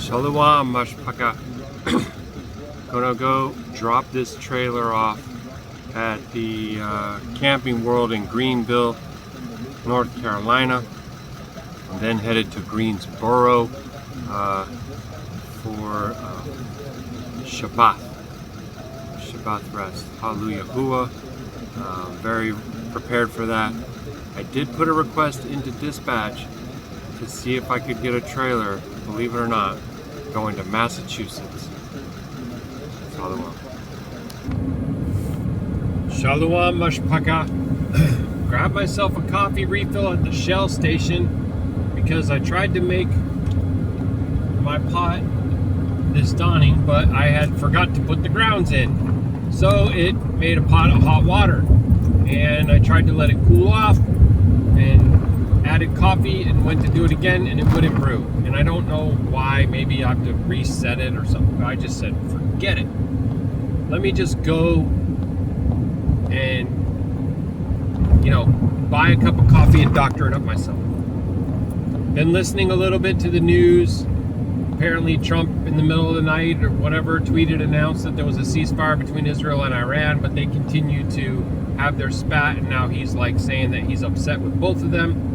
Shalom Mashpaka. Gonna go drop this trailer off at the Camping World in Greenville, North Carolina, and then headed to Greensboro for Shabbat rest. Hallelujah Yahuah. Very prepared for that. I did put a request into dispatch to see if I could get a trailer, believe it or not, going to Massachusetts. Shalom. Shalom Mashpaka. Grabbed myself a coffee refill at the Shell station because I tried to make my pot this dawning, but I had forgot to put the grounds in. So it made a pot of hot water, and I tried to let it cool off and added coffee and went to do it again, and it wouldn't brew. And I don't know why. Maybe I have to reset it or something. I just said, forget it. Let me just go and, buy a cup of coffee and doctor it up myself. Been listening a little bit to the news. Apparently Trump in the middle of the night or whatever announced that there was a ceasefire between Israel and Iran, but they continue to have their spat, and now he's like saying that he's upset with both of them.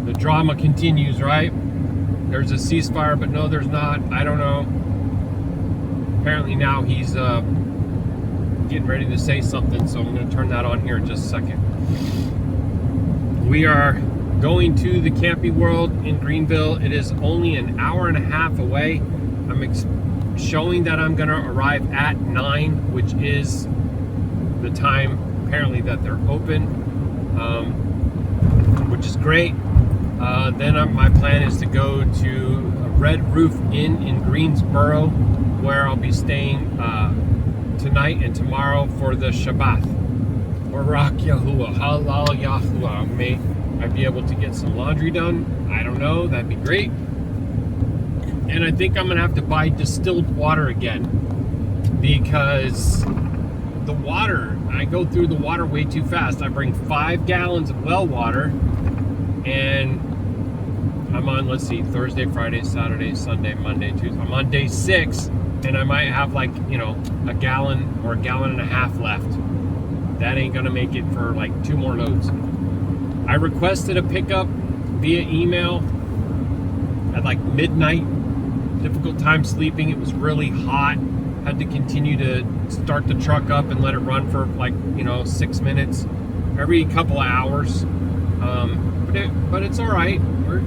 The drama continues, right? There's a ceasefire, but no, there's not. I don't know. Apparently now he's getting ready to say something, so I'm going to turn that on here in just a second. We are going to the Camping World in Greenville. It is only an hour and a half away. I'm showing that I'm going to arrive at 9, which is the time apparently that they're open, which is great. Then my plan is to go to a Red Roof Inn in Greensboro, where I'll be staying tonight and tomorrow for the Shabbat. Baruk Yahuah, Halal Yahuah. May I be able to get some laundry done? I don't know. That'd be great. And I think I'm going to have to buy distilled water again, because the water, I go through the water way too fast. I bring 5 gallons of well water, and I'm on, let's see, Thursday, Friday, Saturday, Sunday, Monday, Tuesday. I'm on day 6, and I might have like, a gallon or a gallon and a half left. That ain't going to make it for like 2 more loads. I requested a pickup via email at like midnight. Difficult time sleeping. It was really hot. Had to continue to start the truck up and let it run for like 6 minutes every couple of hours. But it's all right. We're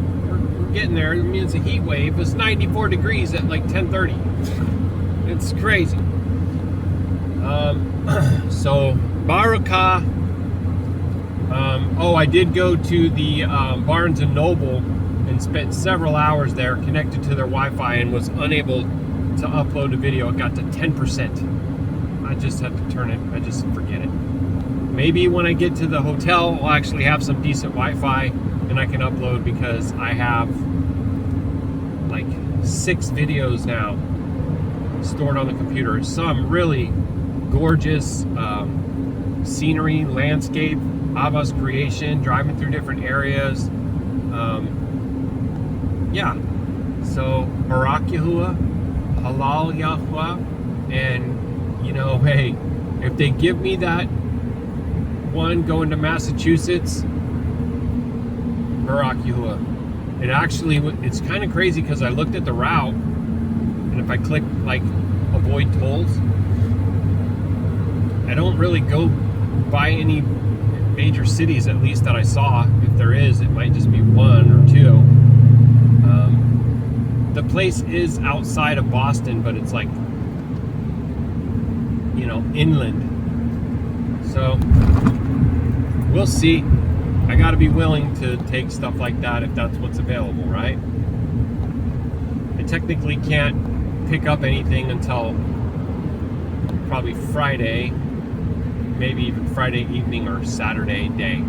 getting there. I mean, it's a heat wave. It's 94 degrees at like 10:30. It's crazy. So Baruk Atah. I did go to the Barnes & Noble and spent several hours there connected to their Wi-Fi and was unable to upload a video. It got to 10%. I just had to turn it. I just forget it. Maybe when I get to the hotel, I'll actually have some decent Wi-Fi and I can upload, because I have like 6 videos now stored on the computer. Some really gorgeous scenery, landscape, Abba's creation, driving through different areas. So Baruk Yahuah, Halal Yahuah, and hey, if they give me that one going to Massachusetts, Baruk Yahuah. It's kind of crazy because I looked at the route, and if I click like avoid tolls, I don't really go by any major cities, at least that I saw. If there is, it might just be 1 or 2. The place is outside of Boston, but it's like inland, so we'll see. I got to be willing to take stuff like that if that's what's available, right? I technically can't pick up anything until probably Friday, maybe even Friday evening or Saturday day.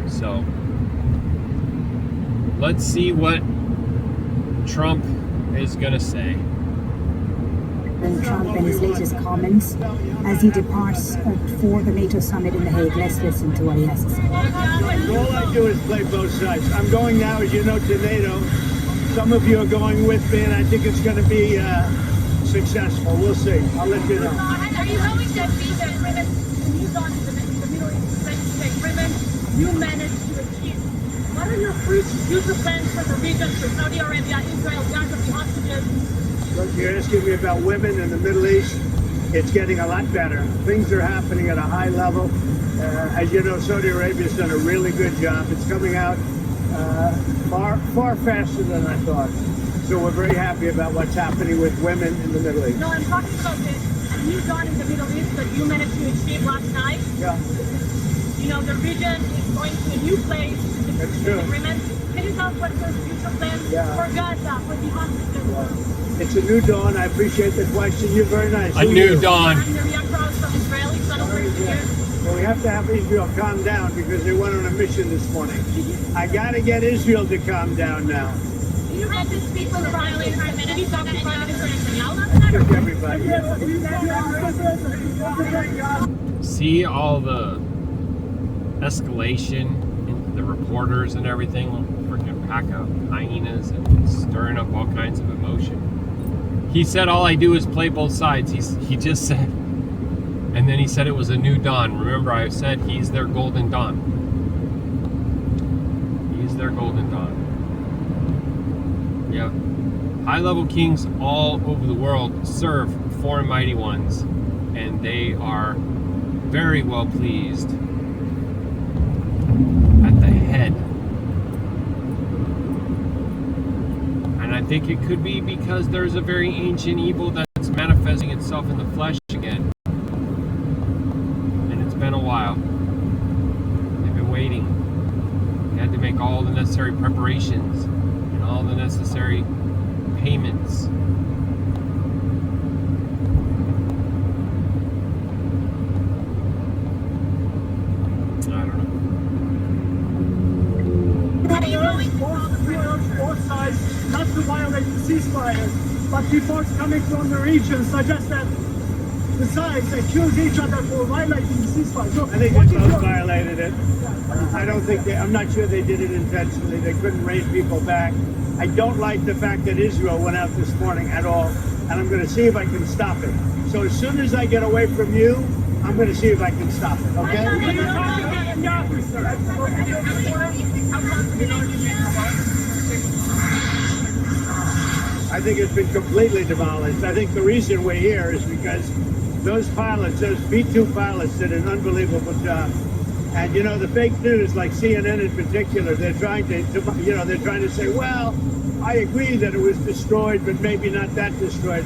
So let's see what Trump is gonna say. Trump and his latest comments as he departs for the NATO summit in The Hague. Let's listen to what he has to say. All I do is play both sides. I'm going now, as you know, to NATO. Some of you are going with me, and I think it's going to be successful. We'll see. I'll let you know. Are you hoping that the agreement you got in the Middle East agreement you managed to achieve? What are your future plans for the region, for Saudi Arabia, Israel, Gaza, the hostages? Look, you're asking me about women in the Middle East. It's getting a lot better. Things are happening at a high level. As you know, Saudi Arabia's done a really good job. It's coming out far faster than I thought. So we're very happy about what's happening with women in the Middle East. No, I'm talking about this new dawn in the Middle East that you managed to achieve last night. Yeah. You know, the region is going to a new place. That's true. Agreement. Can you tell us what's your future plans for Gaza, for the hostages? It's a new dawn. I appreciate the question. You're very nice. A new dawn. I'm the Yashar'Al from Israeli settlers here. Well, we have to have Israel calm down because they went on a mission this morning. I got to get Israel to calm down now. Do you have to speak for the violating Prime Minister? Did you talk to Prime Minister Netanyahu? Just everybody. See all the escalation in the reporters and everything, freaking pack of hyenas and stirring up all kinds of emotion. He said all I do is play both sides. He just said, and then he said it was a new dawn. Remember, I said he's their golden dawn. He's their golden dawn. Yeah. High-level kings all over the world serve foreign mighty ones, and they are very well pleased at the head. And I think it could be because there's a very ancient evil that's manifesting itself in the flesh again. And it's been a while. They've been waiting. They had to make all the necessary preparations and all the necessary payments. I don't know. Both sides not to violate the ceasefire, but reports coming from the region suggest that the sides accuse each other for violating the ceasefire. So I think they both violated it. I don't think I'm not sure they did it intentionally. They couldn't raise people back. I don't like the fact that Israel went out this morning at all, and I'm going to see if I can stop it. So as soon as I get away from you, I'm going to see if I can stop it, okay? I think it's been completely demolished. I think the reason we're here is because those pilots, those B-2 pilots, did an unbelievable job. And you know, the fake news, like CNN in particular, they're trying to say, well, I agree that it was destroyed, but maybe not that destroyed.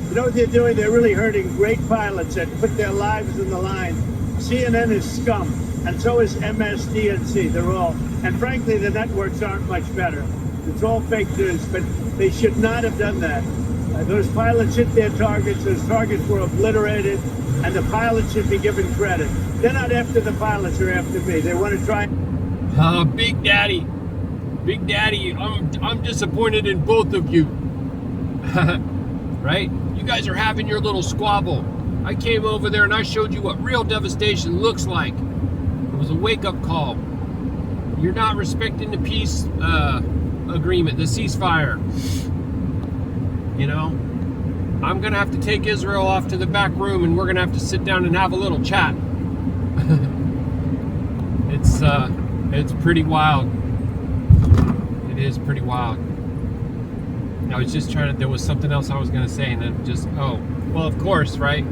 You know what they're doing? They're really hurting great pilots that put their lives in the line. CNN is scum, and so is MSDNC. They're all, and frankly, the networks aren't much better. It's all fake news, but they should not have done that. Those pilots hit their targets. Those targets were obliterated, and the pilots should be given credit. They're not after the pilots, they're after me. They want to try. Big Daddy, I'm disappointed in both of you. Right? You guys are having your little squabble. I came over there and I showed you what real devastation looks like. It was a wake-up call. You're not respecting the peace agreement, the ceasefire. You know, I'm gonna have to take Israel off to the back room and we're gonna have to sit down and have a little chat. It's pretty wild. It is pretty wild. I was just trying to, there was something else I was gonna say and then just, oh, well, of course, right?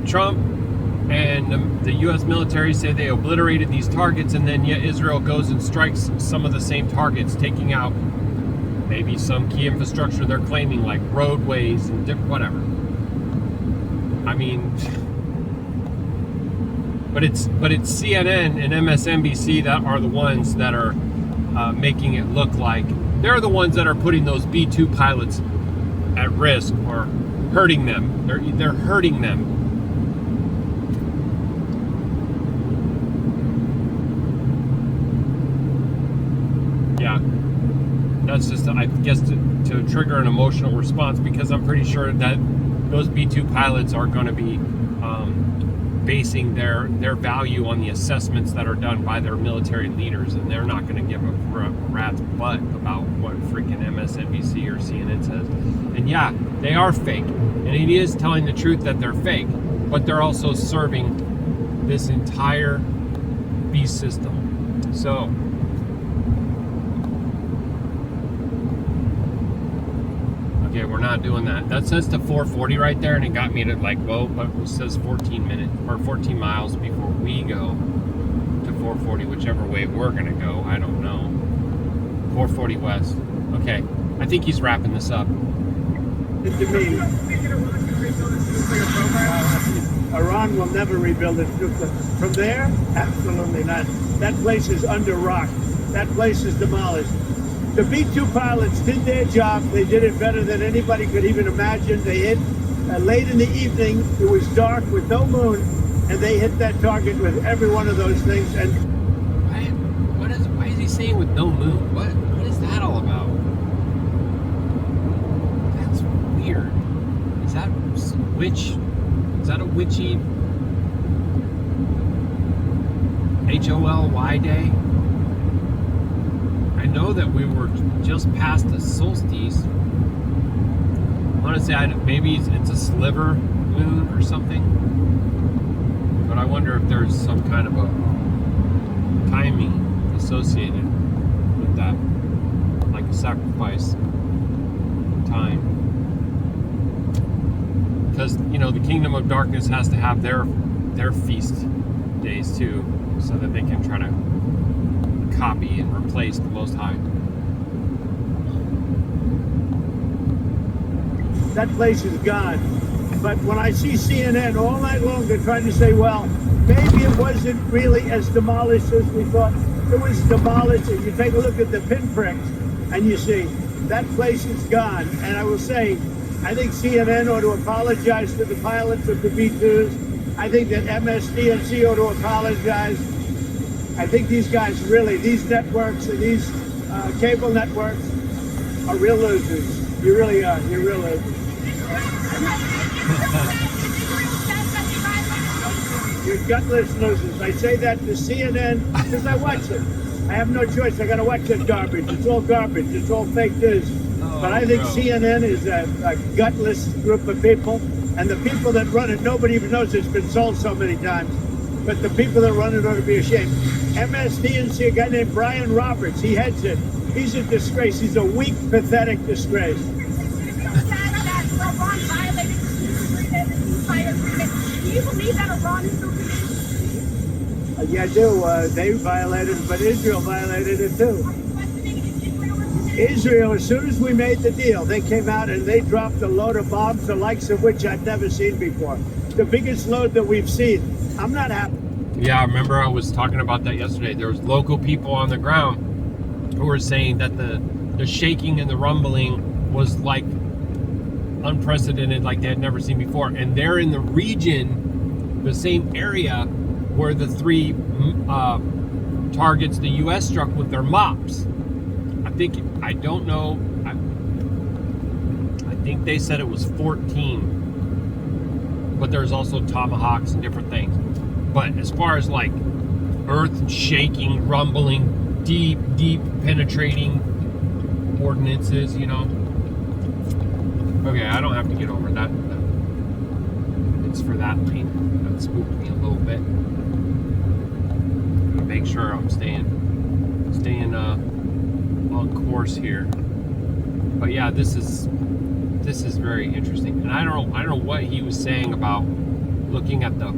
Trump and the U.S. military say they obliterated these targets, and then yet Israel goes and strikes some of the same targets, taking out maybe some key infrastructure they're claiming, like roadways and whatever. I mean, but it's CNN and MSNBC that are the ones that are making it look like they're the ones that are putting those B-2 pilots at risk or hurting them. They're hurting them. Yeah, that's just, I guess, to trigger an emotional response, because I'm pretty sure that those B-2 pilots are going to be basing their value on the assessments that are done by their military leaders, and they're not going to give a rat's butt about what freaking MSNBC or CNN says. And yeah, they are fake, and it is telling the truth that they're fake, but they're also serving this entire beast system. So okay, we're not doing that. That says to 440 right there, and it got me to like, well, but it says 14 minutes or 14 miles before we go to 440, whichever way we're gonna go. I don't know. 440 west. Okay, I think he's wrapping this up. To me, Iran will never rebuild its nuclear. From there, absolutely not. That place is under rock. That place is demolished. The B-2 pilots did their job. They did it better than anybody could even imagine. They hit late in the evening. It was dark with no moon, and they hit that target with every one of those things. And why is he saying with no moon? What is that all about? That's weird. Is that a witchy HOLY day? I know that we were just past the solstice. I want to say maybe it's a sliver moon or something, but I wonder if there's some kind of a timing associated with that, like a sacrifice time. Because, you know, the kingdom of darkness has to have their feast days too, so that they can try to copy and replace the Most High. that place is gone. But when I see CNN all night long, they're trying to say, well, maybe it wasn't really as demolished as we thought. It was demolished. If you take a look at the pinpricks and you see that place is gone. And I will say, I think CNN ought to apologize to the pilots of the B-2s. I think that MSDNC ought to apologize. I think these guys really, these networks and these cable networks are real losers. You really are. You're real losers. You're gutless losers. I say that to CNN because I watch it. I have no choice. I got to watch that garbage. It's all garbage. It's all fake news. But I think CNN is a gutless group of people. And the people that run it, nobody even knows it's been sold so many times. But the people that run it ought to be ashamed. MSDNC, a guy named Brian Roberts, he heads it. He's a disgrace. He's a weak, pathetic disgrace. Do you believe that Iran is the Yeah, I do. They violated it, but Israel violated it too. Israel, as soon as we made the deal, they came out and they dropped a load of bombs, the likes of which I've never seen before. The biggest load that we've seen. I'm not happy. Yeah, I remember I was talking about that yesterday. There was local people on the ground who were saying that the shaking and the rumbling was like unprecedented, like they had never seen before. And they're in the region, the same area where the three targets the U.S. struck with their MOPs. I don't know. I think they said it was 14, but there's also tomahawks and different things. But as far as like earth shaking, rumbling, deep penetrating ordinances, you know. Okay, I don't have to get over that. It's for that lane. That spooked me a little bit. Gotta make sure I'm staying on course here. But yeah, this is very interesting. And I don't know what he was saying about looking at the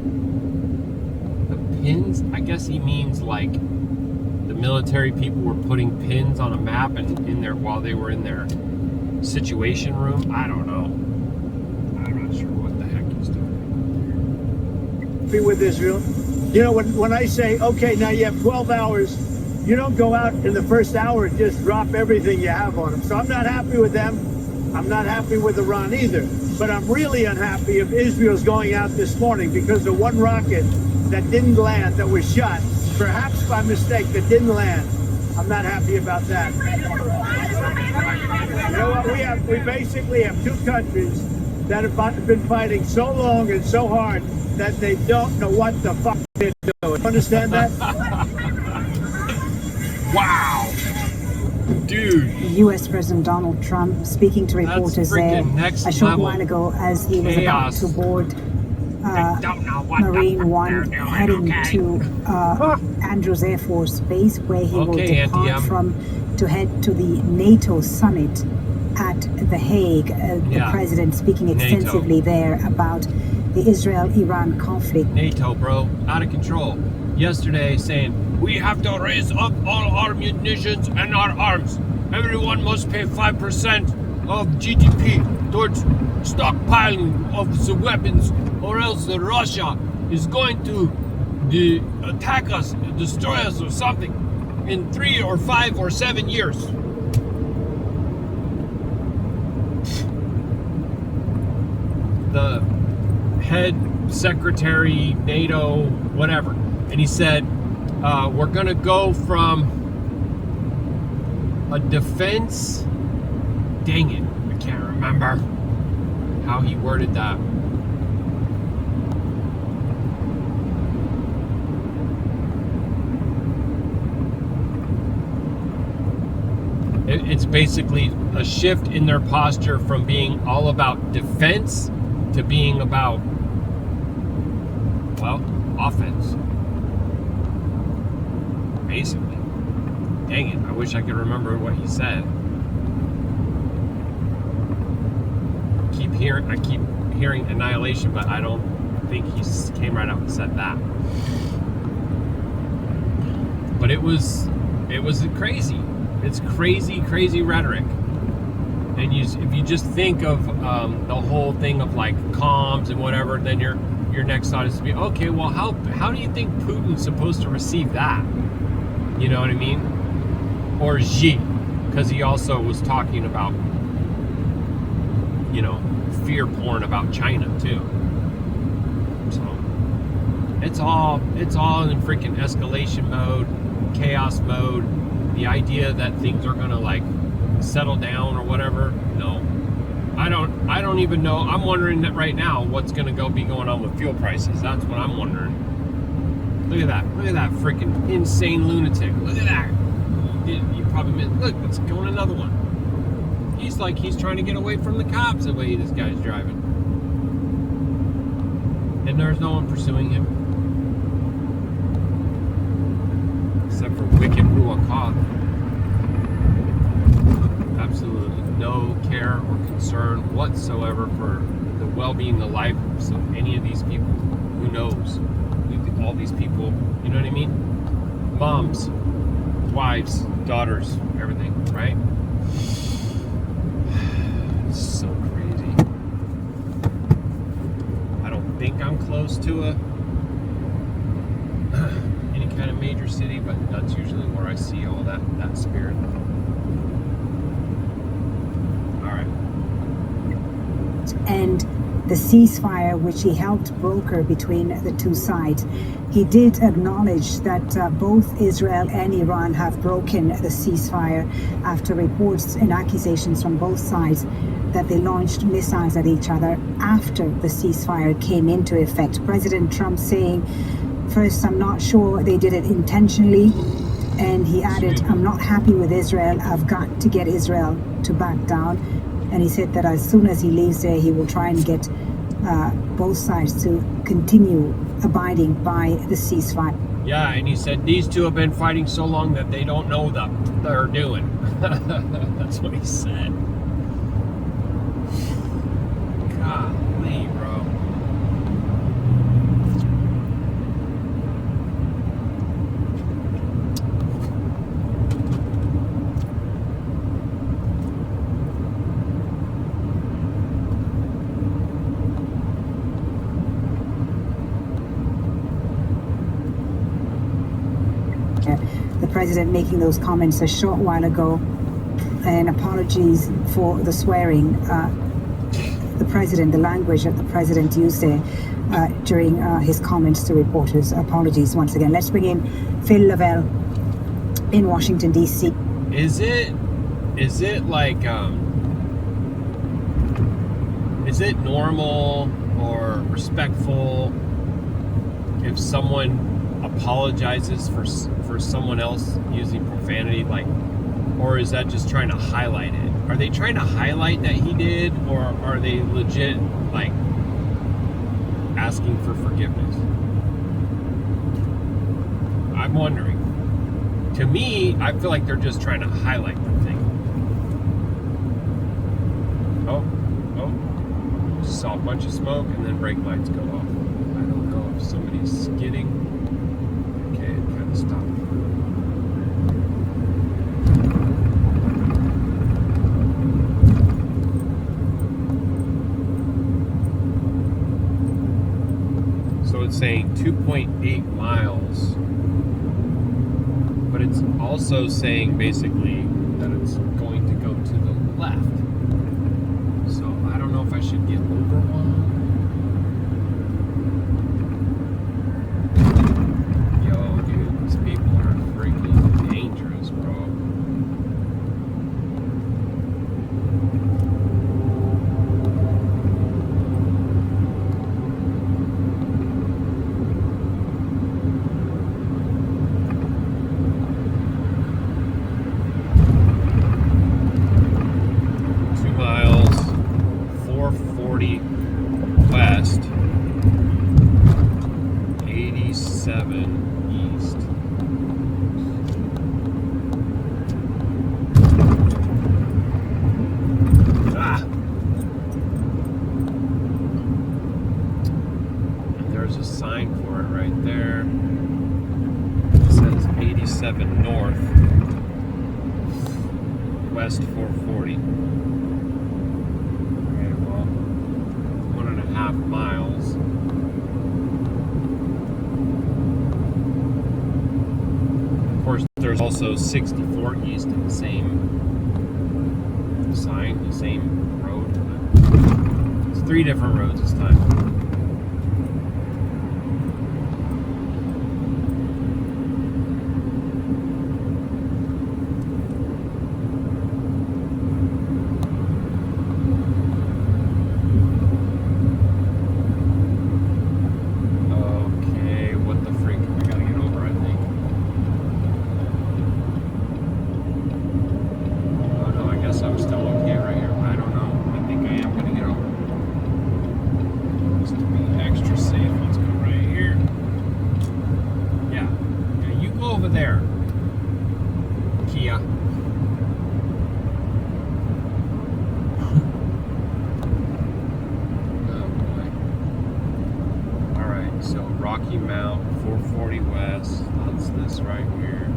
pins. I guess he means like the military people were putting pins on a map and in there while they were in their situation room. I don't know. I'm not sure what the heck he's doing. Be with Israel. You know, when I say, okay, now you have 12 hours, you don't go out in the first hour and just drop everything you have on them. So I'm not happy with them. I'm not happy with Iran either. But I'm really unhappy if Israel's going out this morning because of one rocket that didn't land, that was shot, perhaps by mistake, that didn't land. I'm not happy about that. You know what? We basically have two countries that have been fighting so long and so hard that they don't know what the fuck they're doing. Understand that? Wow. Dude. U.S. President Donald Trump speaking to reporters there a short while ago as he was about to board Marine One heading to Andrews Air Force Base, where he will depart from to head to the NATO summit at The Hague. The president speaking extensively there about the Israel-Iran conflict. NATO, bro, out of control. Yesterday saying, we have to raise up all our munitions and our arms. Everyone must pay 5% of GDP towards stockpiling of the weapons, or else Russia is going to attack us, destroy us or something in 3 or 5 or 7 years. The head secretary, NATO, whatever, and he said, we're gonna go from a defense, dang it, I can't remember how he worded that. It's basically a shift in their posture from being all about defense to being about, well, offense. Basically. Dang it, I wish I could remember what he said. I keep hearing annihilation, but I don't think he came right out and said that. But it was crazy. It's crazy rhetoric. And if you just think of the whole thing of like comms and whatever, then your next thought is to be, okay, well, how do you think Putin's supposed to receive that? You know what I mean? Or Xi, because he also was talking about, fear porn about China too. So it's all in freaking escalation mode, chaos mode. The idea that things are gonna like settle down or whatever, no. I don't even know. I'm wondering that right now what's gonna be going on with fuel prices. That's what I'm wondering. Look at that freaking insane lunatic. Look at that. You probably meant, look, let's go on another one. He's trying to get away from the cops the way this guy's driving. And there's no one pursuing him. Except for wicked Ruach Ha'Qadash. Absolutely no care or concern whatsoever for the well-being, the life of any of these people. Who knows? All these people, you know what I mean? Moms, wives, daughters, everything, right? It's so crazy. I don't think I'm close to any kind of major city, but that's usually where I see all that spirit. All right. And the ceasefire, which he helped broker between the two sides. He did acknowledge that both Israel and Iran have broken the ceasefire after reports and accusations from both sides that they launched missiles at each other after the ceasefire came into effect. President Trump saying, first, I'm not sure they did it intentionally. And he added, I'm not happy with Israel. I've got to get Israel to back down. And he said that as soon as he leaves there, he will try and get both sides to continue abiding by the ceasefire. Yeah, and he said these two have been fighting so long that they don't know what they're doing. That's what he said. Golly, bro. The president making those comments a short while ago, and apologies for the swearing. The language that the president used there during his comments to reporters. Apologies once again. Let's bring in Phil Lavelle in Washington, D.C. Is it is it like, is it normal or respectful if someone apologizes for someone else using profanity, like, or is that just trying to highlight it? Are they trying to highlight that he did, or are they legit, like, asking for forgiveness? I'm wondering. To me, I feel like they're just trying to highlight the thing. Oh, just saw a bunch of smoke and then brake lights go off. I don't know if somebody's skidding. Okay, it kind of stopped. So it's saying 2.8 miles, but it's also saying basically that it's going to go to the left. So I don't know if I should get over one. Yo, dude, these people are freaking dangerous, bro. West, 87 east. And there's a sign for it right there. It says 87 north, west 440. Miles. Of course, there's also 64 east in the same sign, the same road. It's 3 different roads this time. Mount 440 west, that's this right here.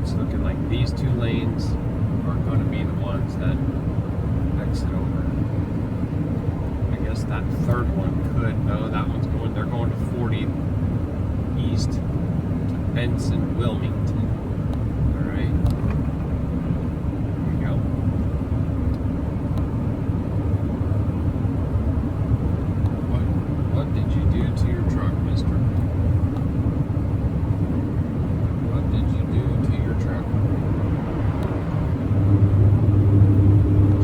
It's looking like these 2 lanes are going to be the ones that exit over. I guess that third one could. No, that one's going, they're going to 40 east to Benson, Wilmington. Alright. Here we go. What did you do to your truck, mister? What did you do to your truck?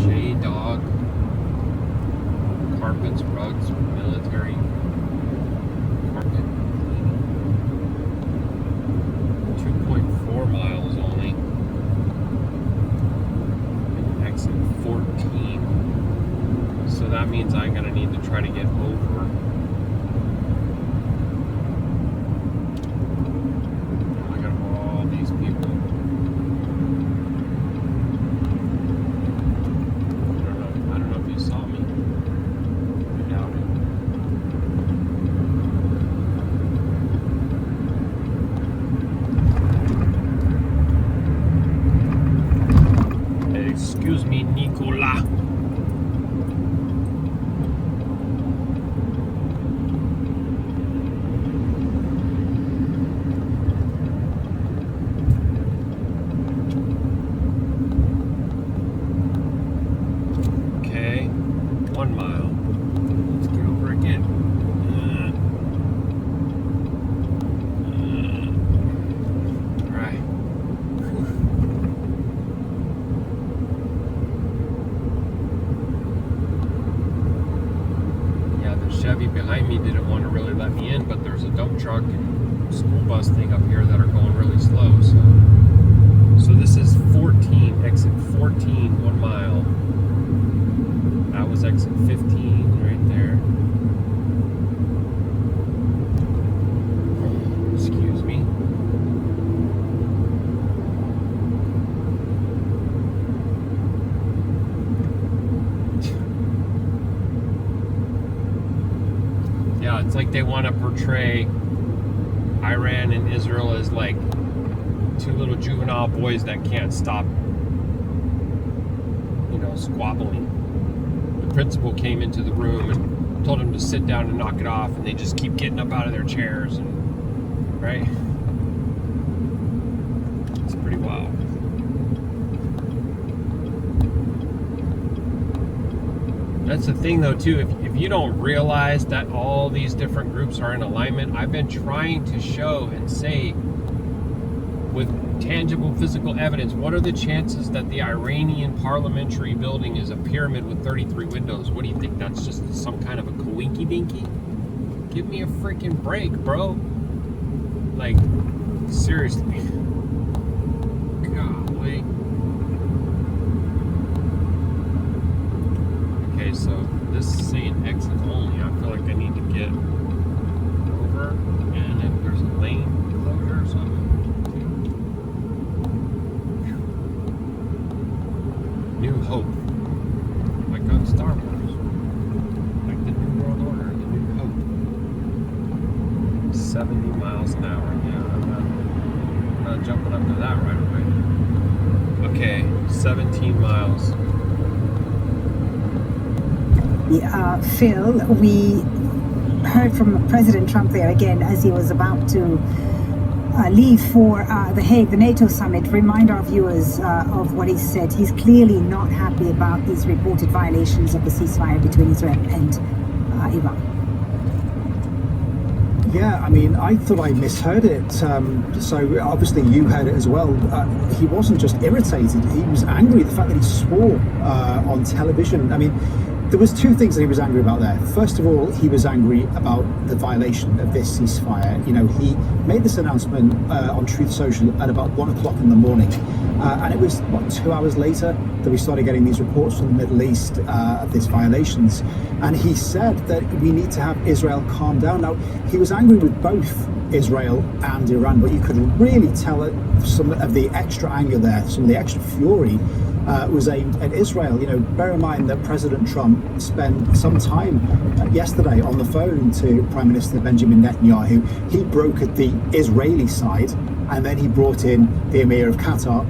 J-Dog. Carpets, rugs, military. Carpet cleaning. 2.4 miles only. And exit 14. So that means I'm going to need to try to get over. Excuse me, Nicola. behind me didn't want to really let me in, but there's a dump truck and school bus thing up here that are going really slow. So this is 14, exit 14, 1 mile. That was exit 15 right there. Excuse me. Yeah, it's like they want to portray Iran and Israel as like two little juvenile boys that can't stop, squabbling. The principal came into the room and told him to sit down and knock it off, and they just keep getting up out of their chairs, and right? It's pretty wild. That's the thing though too, if you don't realize that all these different groups are in alignment, I've been trying to show and say with tangible physical evidence, what are the chances that the Iranian parliamentary building is a pyramid with 33 windows? What do you think? That's just some kind of a coinky dinky? Give me a freaking break, bro. Like, seriously. Golly. Okay, so this is saying exit only. I feel like I need to get over, and if there's a lane closure or something. New Hope, like on Star Wars, like the New World Order, the New Hope. 70 miles an hour. Yeah, I'm not jumping up to that right away. Okay, 17 miles. Phil, we heard from President Trump there again as he was about to leave for The Hague, the NATO summit. Remind our viewers of what he said. He's clearly not happy about these reported violations of the ceasefire between Israel and Iran. Yeah, I mean, I thought I misheard it. So obviously you heard it as well. He wasn't just irritated, he was angry. The fact that he swore on television. I mean, there was two things that he was angry about there. First of all, he was angry about the violation of this ceasefire. He made this announcement on Truth Social at about 1 o'clock in the morning. And it was, 2 hours later that we started getting these reports from the Middle East of these violations. And he said that we need to have Israel calm down. Now, he was angry with both Israel and Iran, but you could really tell some of the extra anger there, some of the extra fury was aimed at Israel. Bear in mind that President Trump spent some time yesterday on the phone to Prime Minister Benjamin Netanyahu. He brokered the Israeli side, and then he brought in the Emir of Qatar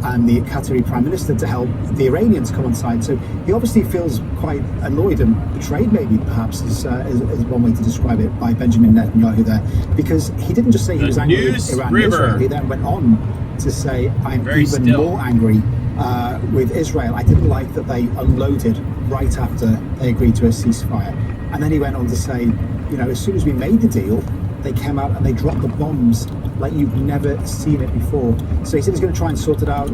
and the Qatari Prime Minister to help the Iranians come on side. So he obviously feels quite annoyed and betrayed, maybe perhaps is one way to describe it, by Benjamin Netanyahu there, because he didn't just say he was angry with Iran and Israel. He then went on to say, I'm even more angry with Israel. I didn't like that they unloaded right after they agreed to a ceasefire. And then he went on to say, as soon as we made the deal, they came out and they dropped the bombs like you've never seen it before. So he said he's going to try and sort it out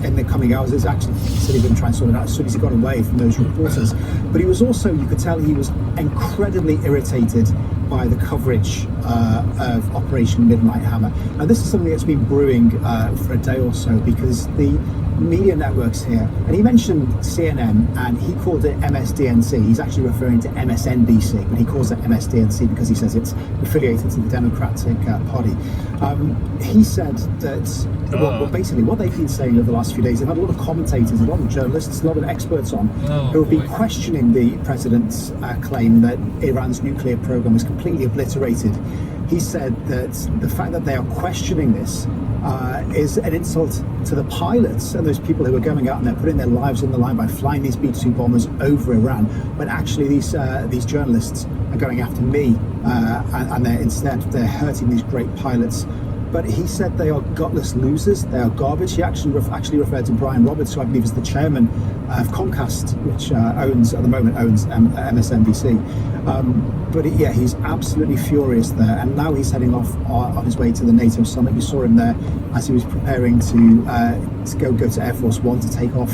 in the coming hours. He said he's going to try and sort it out as soon as he got away from those reporters. But he was also, you could tell he was incredibly irritated by the coverage of Operation Midnight Hammer. Now this is something that's been brewing for a day or so, because the media networks here, and he mentioned CNN and he called it MSDNC. He's actually referring to MSNBC, but he calls it MSDNC because he says it's affiliated to the Democratic Party. He said that, well, basically what they've been saying over the last few days, they've had a lot of commentators, a lot of journalists, a lot of experts on who have been questioning the president's claim that Iran's nuclear program was completely obliterated. He said that the fact that they are questioning this is an insult to the pilots and those people who are going out and they're putting their lives on the line by flying these B-2 bombers over Iran, when actually these journalists are going after me, and they're hurting these great pilots. But he said they are gutless losers, they are garbage. He actually referred to Brian Roberts, who I believe is the chairman of Comcast, which at the moment owns MSNBC. But yeah, he's absolutely furious there, and now he's heading off on his way to the NATO summit. You saw him there as he was preparing to go to Air Force One to take off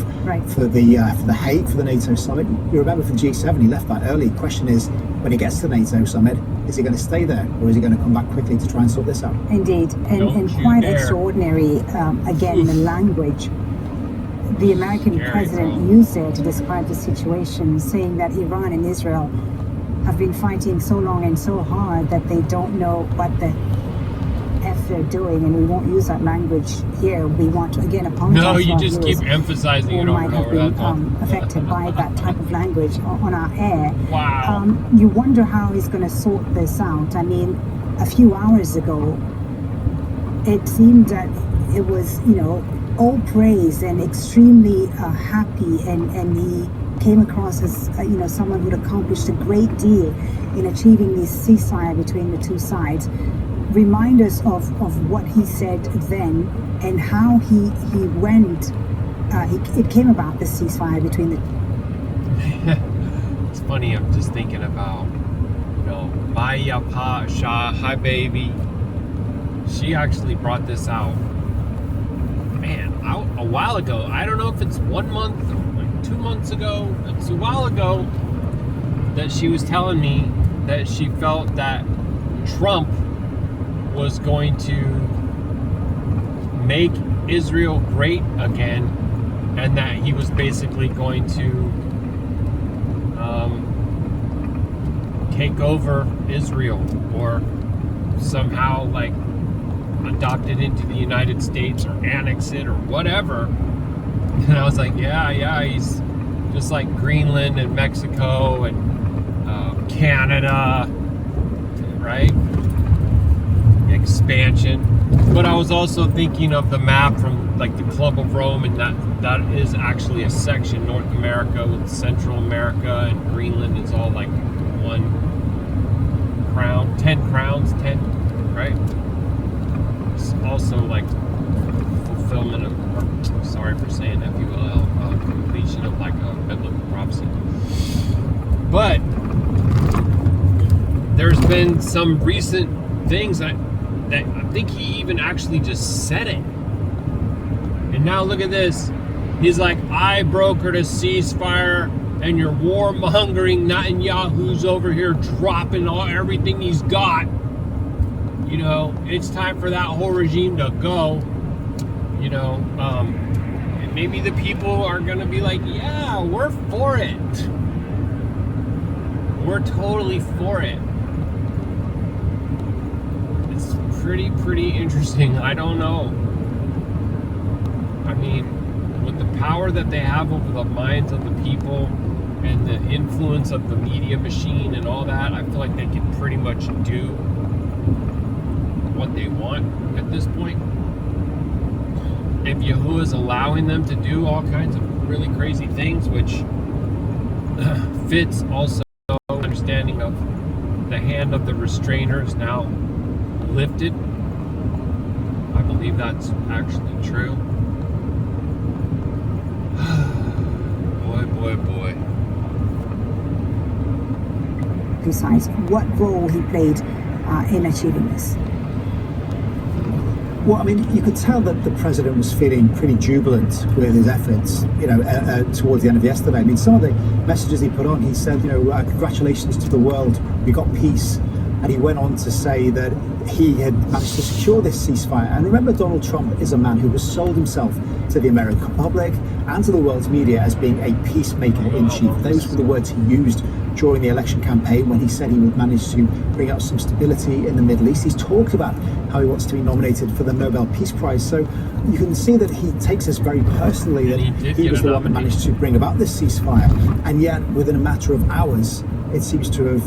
for the Hague for the NATO summit. You remember for G7, he left that early. Question is, when he gets to the NATO summit, is he going to stay there, or is he going to come back quickly to try and sort this out? Indeed, and quite extraordinary. Again, the language the American president used there to describe the situation, saying that Iran and Israel have been fighting so long and so hard that they don't know what the F they're doing, and we won't use that language here. We want to again apologize. No, you just keep emphasizing it over might have been affected by that type of language on our air. Wow. You wonder how he's going to sort this out. I mean, a few hours ago, it seemed that it was, all praise and extremely happy, and he came across as someone who'd accomplished a great deal in achieving this ceasefire between the two sides. Remind us of what he said then and how he went. It came about the ceasefire between the. It's funny. I'm just thinking about Maya Pasha, hi baby. She actually brought this out. Man, a while ago. I don't know if it's 1 month or like 2 months ago. It's a while ago that she was telling me that she felt that Trump was going to make Israel great again, and that he was basically going to take over Israel, or somehow like adopt it into the United States or annex it or whatever. And I was like, yeah, he's just like Greenland and Mexico and Canada, right? Expansion. But I was also thinking of the map from like the Club of Rome, and that is actually a section, North America with Central America, and Greenland is all like one crown, 10 crowns, 10, right? It's also like fulfillment of, or, sorry for saying FULL, completion of like a biblical prophecy. But there's been some recent things that I think he even actually just said it. And now look at this. He's like, I brokered a ceasefire, and your warmongering Netanyahu's over here dropping everything he's got. It's time for that whole regime to go. And maybe the people are gonna be like, yeah, we're for it. We're totally for it. It's pretty interesting. I don't know. I mean, with the power that they have over the minds of the people and the influence of the media machine and all that, I feel like they can pretty much do what they want at this point. If Yahuwah is allowing them to do all kinds of really crazy things, which fits also understanding of the hand of the restrainer is now lifted. I believe that's actually true. Boy. Precise what role he played in achieving this. Well, I mean, you could tell that the president was feeling pretty jubilant with his efforts, towards the end of yesterday. I mean, some of the messages he put on, he said, congratulations to the world, we got peace. And he went on to say that he had managed to secure this ceasefire. And remember, Donald Trump is a man who has sold himself to the American public and to the world's media as being a peacemaker in chief. Those were the words he used during the election campaign when he said he would manage to bring out some stability in the Middle East. He's talked about how he wants to be nominated for the Nobel Peace Prize. So you can see that he takes this very personally, that he was the one that managed to bring about this ceasefire. And yet, within a matter of hours, it seems to have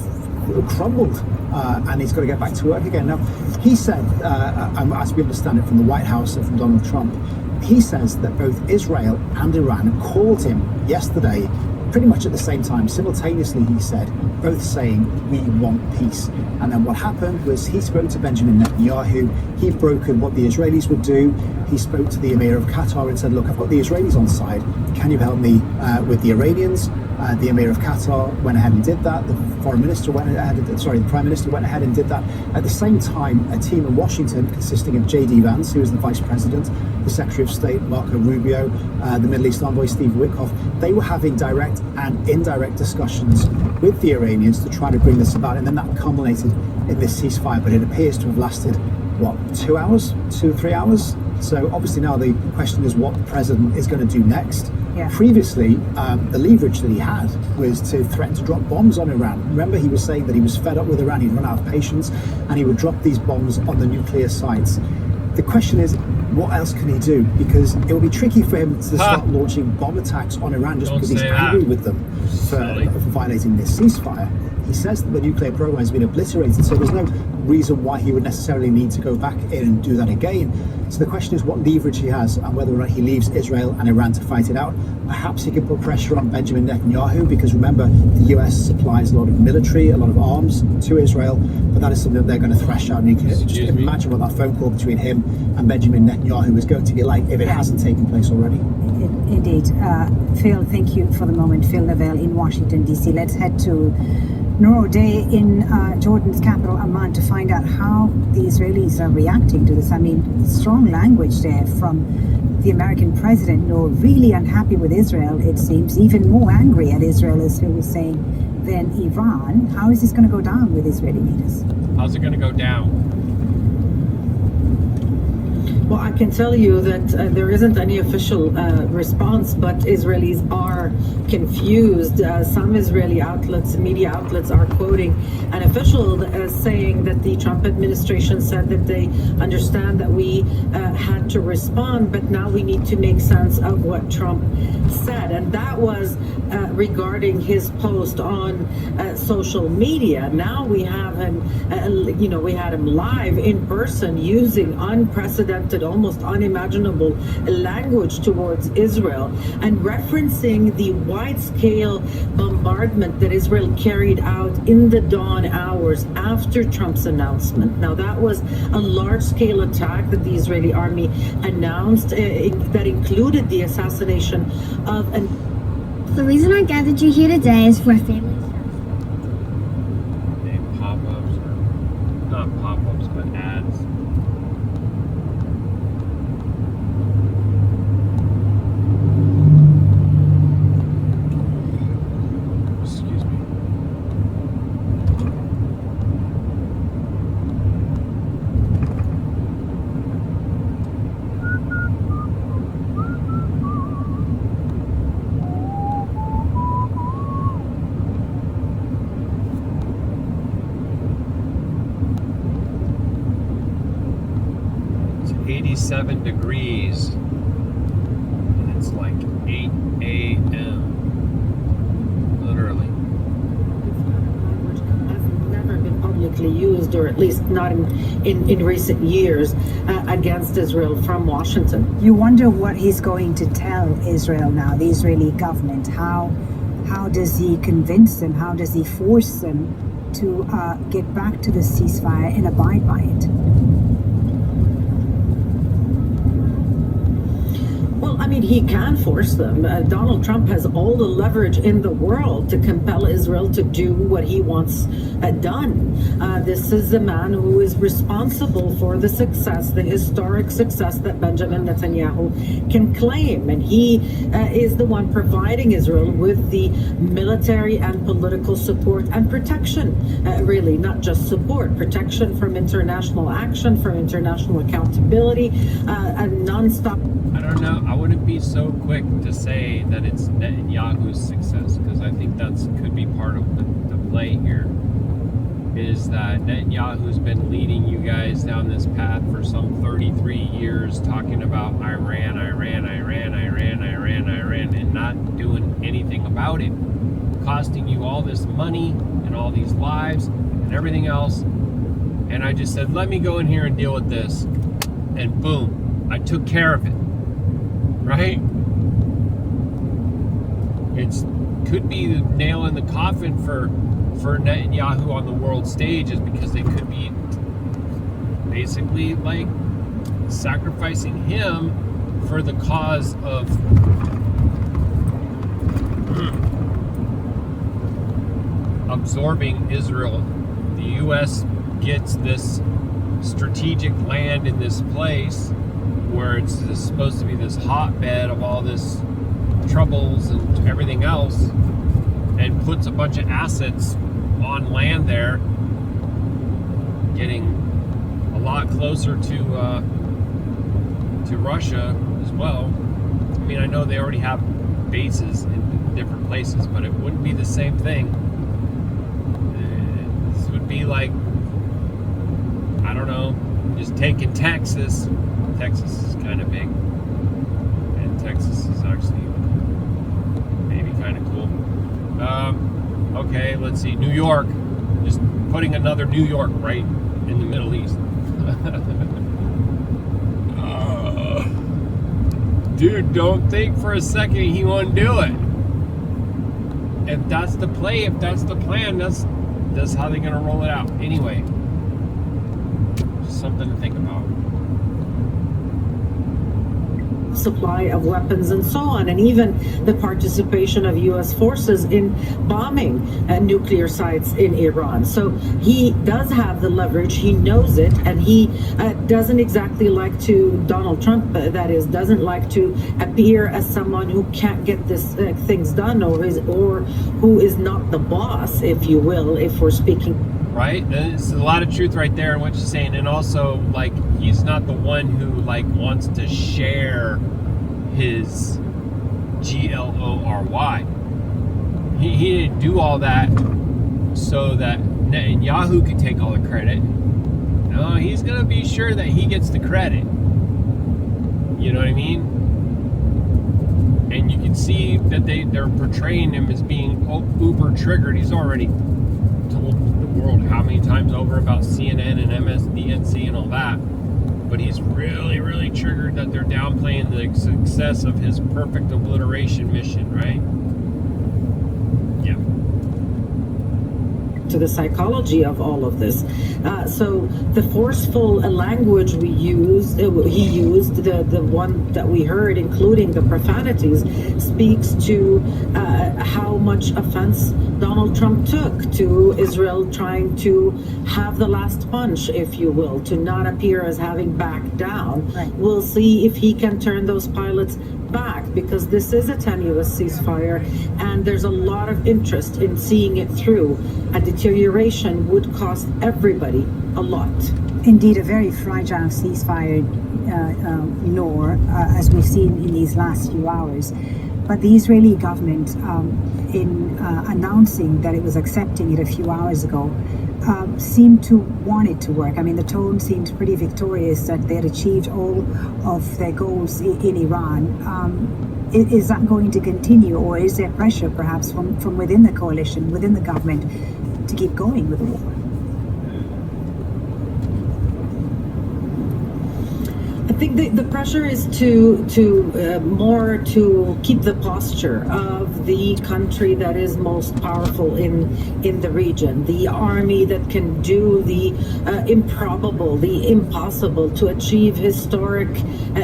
crumbled, and he's got to get back to work again. Now, he said, as we understand it from the White House and from Donald Trump, he says that both Israel and Iran called him yesterday pretty much at the same time, simultaneously, he said, both saying, we want peace. And then what happened was he spoke to Benjamin Netanyahu, He'd broken what the Israelis would do. He spoke to the Emir of Qatar and said, look, I've got the Israelis on side. Can you help me with the Iranians? The Emir of Qatar went ahead and did that. The Prime Minister went ahead and did that. At the same time, a team in Washington consisting of J.D. Vance, who was the Vice President, the Secretary of State, Marco Rubio, the Middle East Envoy, Steve Witkoff, they were having direct and indirect discussions with the Iranians to try to bring this about. And then that culminated in this ceasefire. But it appears to have lasted, 2 hours, 2 or 3 hours? So obviously now the question is what the president is going to do next. Yeah. Previously, the leverage that he had was to threaten to drop bombs on Iran. Remember, he was saying that he was fed up with Iran, he'd run out of patience, and he would drop these bombs on the nuclear sites. The question is, what else can he do? Because it will be tricky for him to start launching bomb attacks on Iran just because he's angry with them for violating this ceasefire. He says that the nuclear program has been obliterated, so there's no reason why he would necessarily need to go back in and do that again. So the question is what leverage he has and whether or not he leaves Israel and Iran to fight it out. Perhaps he can put pressure on Benjamin Netanyahu, because remember, the US supplies a lot of military, a lot of arms to Israel, but that is something that they're going to thresh out. And you can just imagine what that phone call between him and Benjamin Netanyahu is going to be like if it hasn't taken place already. Indeed. Phil, thank you for the moment. Phil Lavelle in Washington, D.C. Let's head to Noro Day in Jordan's capital, Amman, to find out how the Israelis are reacting to this. I mean, strong language there from the American president, really unhappy with Israel, it seems, even more angry at Israel, as Phil was saying, than Iran. How is this going to go down with Israeli leaders? How's it going to go down? Well, I can tell you that there isn't any official response, but Israelis are confused. Some Israeli outlets, media outlets, are quoting an official as saying that the Trump administration said that they understand that we had to respond, but now we need to make sense of what Trump said. And that was regarding his post on social media. Now we have him, we had him live in person using unprecedented, almost unimaginable language towards Israel and referencing the wide-scale bombardment that Israel carried out in the dawn hours after Trump's announcement. Now, that was a large-scale attack that the Israeli army announced that included the assassination of an... The reason I gathered you here today is for family. Pop-ups, or not pop-ups, but ads. Excuse me. It's 87 degrees and it's like 8 a.m. Literally. Has never been publicly used, or at least not in recent years, against Israel from Washington. You wonder what he's going to tell Israel now, the Israeli government. How does he convince them? How does he force them to get back to the ceasefire and abide by it? Well, I mean, he can force them. Donald Trump has all the leverage in the world to compel Israel to do what he wants done. This is the man who is responsible for the success, the historic success that Benjamin Netanyahu can claim. And he is the one providing Israel with the military and political support and protection, really, not just support, protection from international action, from international accountability, and nonstop. I don't know. I wouldn't be so quick to say that it's Netanyahu's success, because I think that's could be part of the play here. Is that Netanyahu's been leading you guys down this path for some 33 years, talking about Iran, and not doing anything about it, costing you all this money and all these lives and everything else. And I just said, let me go in here and deal with this, and boom, I took care of it. Right? It's could be the nail in the coffin for Netanyahu on the world stage, is because they could be basically like sacrificing him for the cause of absorbing Israel. The U.S. gets this strategic land in this place where it's supposed to be this hotbed of all this troubles and everything else, and puts a bunch of assets on land there, getting a lot closer to Russia as well. I mean, I know they already have bases in different places, but it wouldn't be the same thing. This would be like, I don't know, just taking Texas. Texas is kind of big, and Texas is actually maybe kind of cool. Okay, let's see, New York, just putting another New York right in the Middle East. Dude, don't think for a second he won't do it. If that's the play, if that's the plan, that's how they're gonna roll it out. Anyway, just something to think about. Supply of weapons and so on, and even the participation of U.S. forces in bombing nuclear sites in Iran. So he does have the leverage, he knows it, and he doesn't exactly like to, Donald Trump that is, doesn't like to appear as someone who can't get this things done, or who is not the boss, if you will, if we're speaking. Right? There's a lot of truth right there in what you're saying. And also, like, he's not the one who, like, wants to share his glory. He didn't do all that so that Netanyahu could take all the credit. No, he's going to be sure that he gets the credit. You know what I mean? And you can see that they're portraying him as being uber triggered. He's already told the world how many times over about CNN and MSDNC and all that, but he's really, really triggered that they're downplaying the success of his perfect obliteration mission, right? Yeah. To the psychology of all of this. So the forceful language he used, the one that we heard, including the profanities, speaks to how much offense Donald Trump took to Israel trying to have the last punch, if you will, to not appear as having backed down. Right. We'll see if he can turn those pilots back, because this is a tenuous ceasefire and there's a lot of interest in seeing it through. A deterioration would cost everybody a lot. Indeed, a very fragile ceasefire, Noor, as we've seen in these last few hours. But the Israeli government, in announcing that it was accepting it a few hours ago, seemed to want it to work. I mean, the tone seemed pretty victorious, that they had achieved all of their goals in Iran. Is that going to continue, or is there pressure perhaps from within the coalition, within the government, to keep going with the war? I think the pressure is to keep the posture of the country that is most powerful in the region, the army that can do the improbable, the impossible, to achieve historic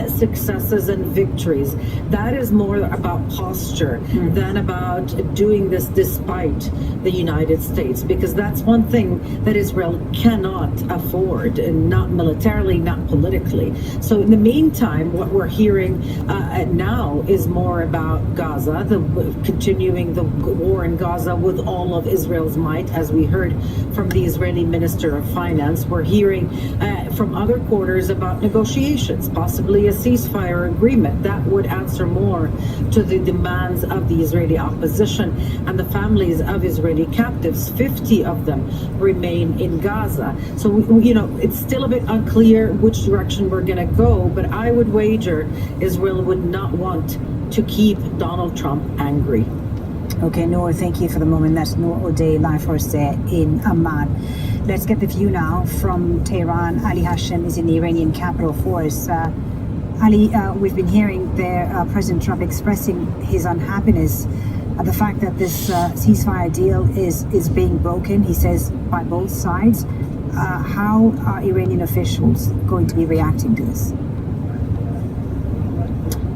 successes and victories. That is more about posture than about doing this despite the United States, because that's one thing that Israel cannot afford, and not militarily, not politically. So in the meantime, what we're hearing now is more about Gaza, continuing the war in Gaza with all of Israel's might, as we heard from the Israeli Minister of Finance. We're hearing from other quarters about negotiations, possibly a ceasefire agreement that would answer more to the demands of the Israeli opposition and the families of Israeli captives. 50 of them remain in Gaza. So, it's still a bit unclear which direction we're going to go, but I would wager Israel would not want to keep Donald Trump angry. Okay, Noor, thank you for the moment. That's Noor O'Day, live for us there in Amman. Let's get the view now from Tehran. Ali Hashem is in the Iranian capital for us. Ali, we've been hearing there President Trump expressing his unhappiness at the fact that this ceasefire deal is being broken, he says, by both sides. how are Iranian officials going to be reacting to this?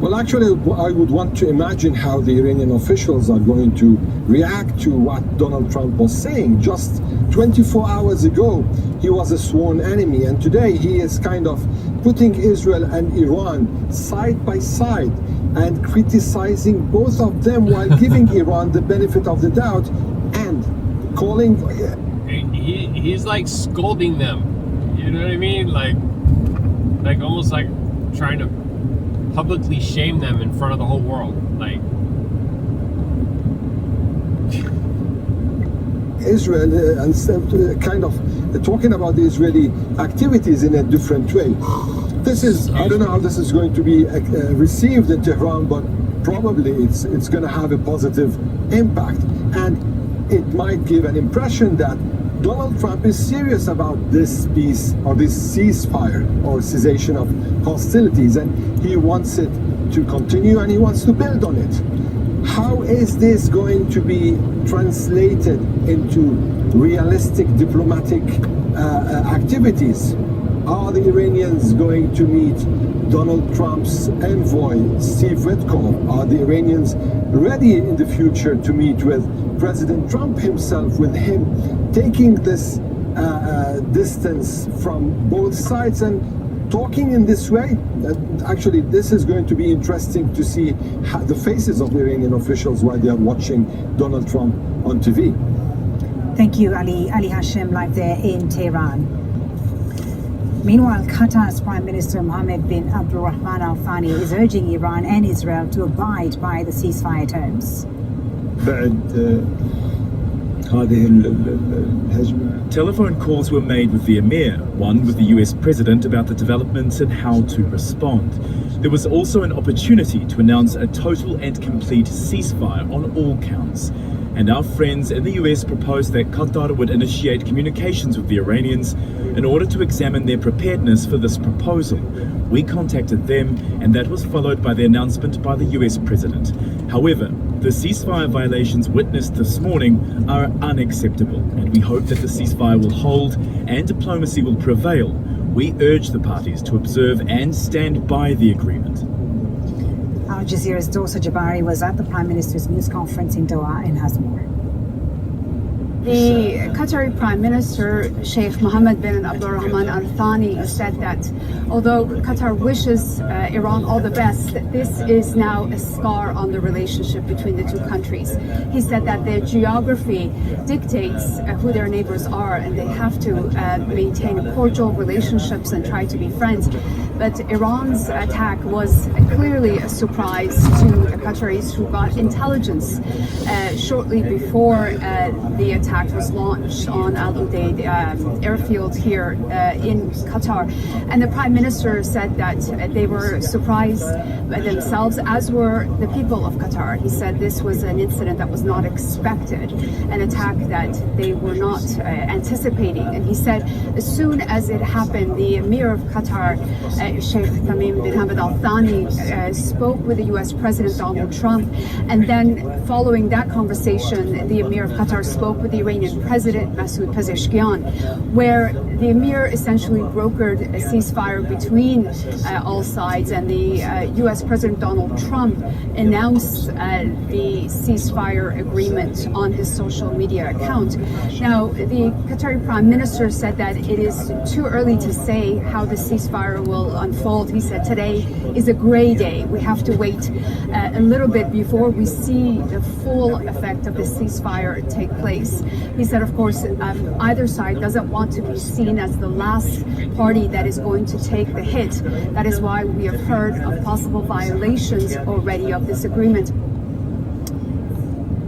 Well, actually, I would want to imagine how the Iranian officials are going to react to what Donald Trump was saying. Just 24 hours ago, he was a sworn enemy, and today he is kind of putting Israel and Iran side by side and criticizing both of them while giving Iran the benefit of the doubt and calling... He's like scolding them. You know what I mean? Like almost like trying to publicly shame them in front of the whole world. Like Israel and kind of talking about the Israeli activities in a different way. This is, I don't know how this is going to be received in Tehran, but probably it's going to have a positive impact, and it might give an impression that Donald Trump is serious about this peace or this ceasefire or cessation of hostilities, and he wants it to continue and he wants to build on it. How is this going to be translated into realistic diplomatic activities? Are the Iranians going to meet Donald Trump's envoy, Steve Witkoff? Are the Iranians ready in the future to meet with President Trump himself, with him taking this distance from both sides and talking in this way? Actually, this is going to be interesting to see the faces of Iranian officials while they are watching Donald Trump on TV. Thank you, Ali Hashem, live there in Tehran. Meanwhile, Qatar's Prime Minister Mohammed bin Abdulrahman Al Thani is urging Iran and Israel to abide by the ceasefire terms. Telephone calls were made with the Emir, one with the US President about the developments and how to respond. There was also an opportunity to announce a total and complete ceasefire on all counts. And our friends in the US proposed that Qatar would initiate communications with the Iranians in order to examine their preparedness for this proposal. We contacted them, and that was followed by the announcement by the US President. However, the ceasefire violations witnessed this morning are unacceptable, and we hope that the ceasefire will hold and diplomacy will prevail. We urge the parties to observe and stand by the agreement. Al Jazeera's Dosa Jabari was at the Prime Minister's news conference in Doha and has more. The Qatari Prime Minister, Sheikh Mohammed bin Abdulrahman Al Thani, said that although Qatar wishes Iran all the best, this is now a scar on the relationship between the two countries. He said that their geography dictates who their neighbors are, and they have to maintain cordial relationships and try to be friends. But Iran's attack was clearly a surprise to the Qataris, who got intelligence shortly before the attack was launched on Al Udeid airfield here in Qatar. And the Prime Minister said that they were surprised by themselves, as were the people of Qatar. He said this was an incident that was not expected, an attack that they were not anticipating. And he said as soon as it happened, the Emir of Qatar, Sheikh Tamim bin Hamad Al Thani, spoke with the US President Donald Trump, and then following that conversation, the Emir of Qatar spoke with the Iranian President Masoud Pezeshkian, where the Emir essentially brokered a ceasefire between all sides, and the US President Donald Trump announced the ceasefire agreement on his social media account. Now, the Qatari Prime Minister said that it is too early to say how the ceasefire will unfold. He said today is a gray day. We have to wait a little bit before we see the full effect of the ceasefire take place. He said, of course, either side doesn't want to be seen as the last party that is going to take the hit. That is why we have heard of possible violations already of this agreement.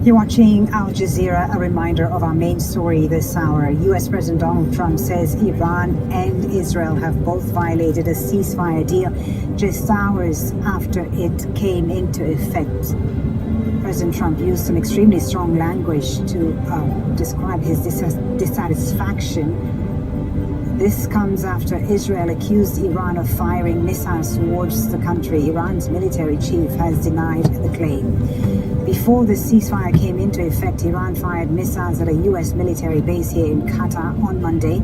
You're watching Al Jazeera, a reminder of our main story this hour. US President Donald Trump says Iran and Israel have both violated a ceasefire deal just hours after it came into effect. President Trump used some extremely strong language to describe his dissatisfaction This comes after Israel accused Iran of firing missiles towards the country. Iran's military chief has denied the claim. Before the ceasefire came into effect, Iran fired missiles at a U.S. military base here in Qatar on Monday.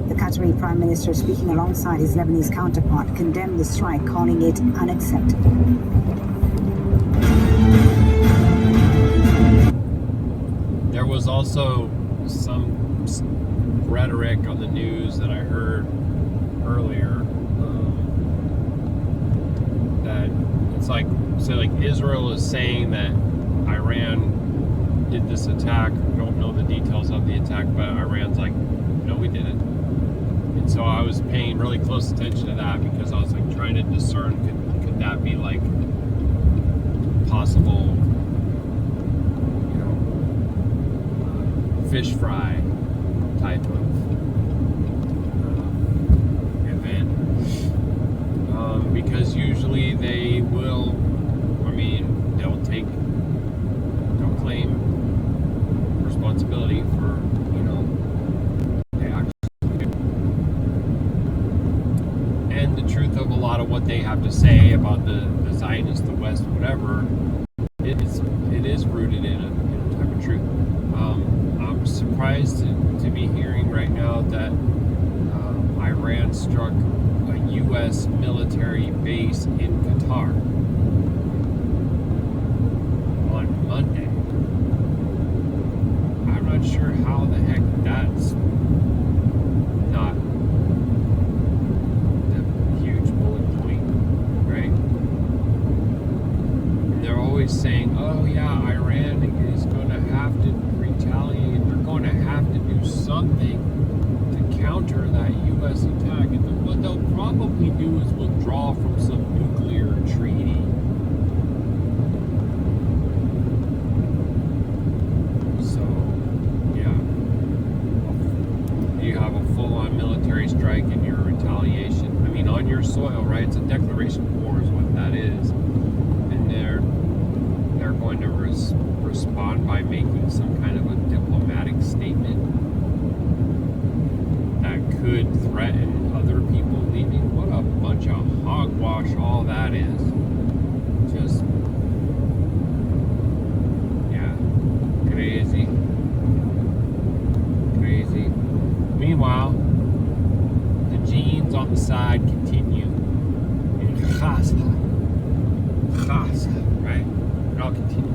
The Qatari Prime Minister, speaking alongside his Lebanese counterpart, condemned the strike, calling it unacceptable. There was also some rhetoric on the news that I heard earlier that it's like, so like Israel is saying that Iran did this attack. We don't know the details of the attack, but Iran's like, no, we didn't. And so I was paying really close attention to that because I was like trying to discern, could that be like possible, you know, fish fry type of event, because usually they will, I mean, they'll claim responsibility for, you know, the actually do. And the truth of a lot of what they have to say about the Zionists, the West, whatever, it is rooted in a type of truth. I'm surprised to be hearing right now that Iran struck a U.S. military base in Qatar on Monday. I'm not sure how the heck that's not a huge bullet point, right? And they're always saying, oh yeah, Iran is going to have to retaliate. They're going to have to do something to counter that U.S. attack. And what they'll probably do is withdraw from some nuclear treaty. So, yeah. You have a full-on military strike in your retaliation. I mean, on your soil, right? It's a declaration of war is what that is. And they're going to respond by making some kind of a diplomatic statement that could threaten other people leaving. What a bunch of hogwash all that is. Just, yeah, crazy. Meanwhile, the genes on the side continue in Gaza, right? It all continues.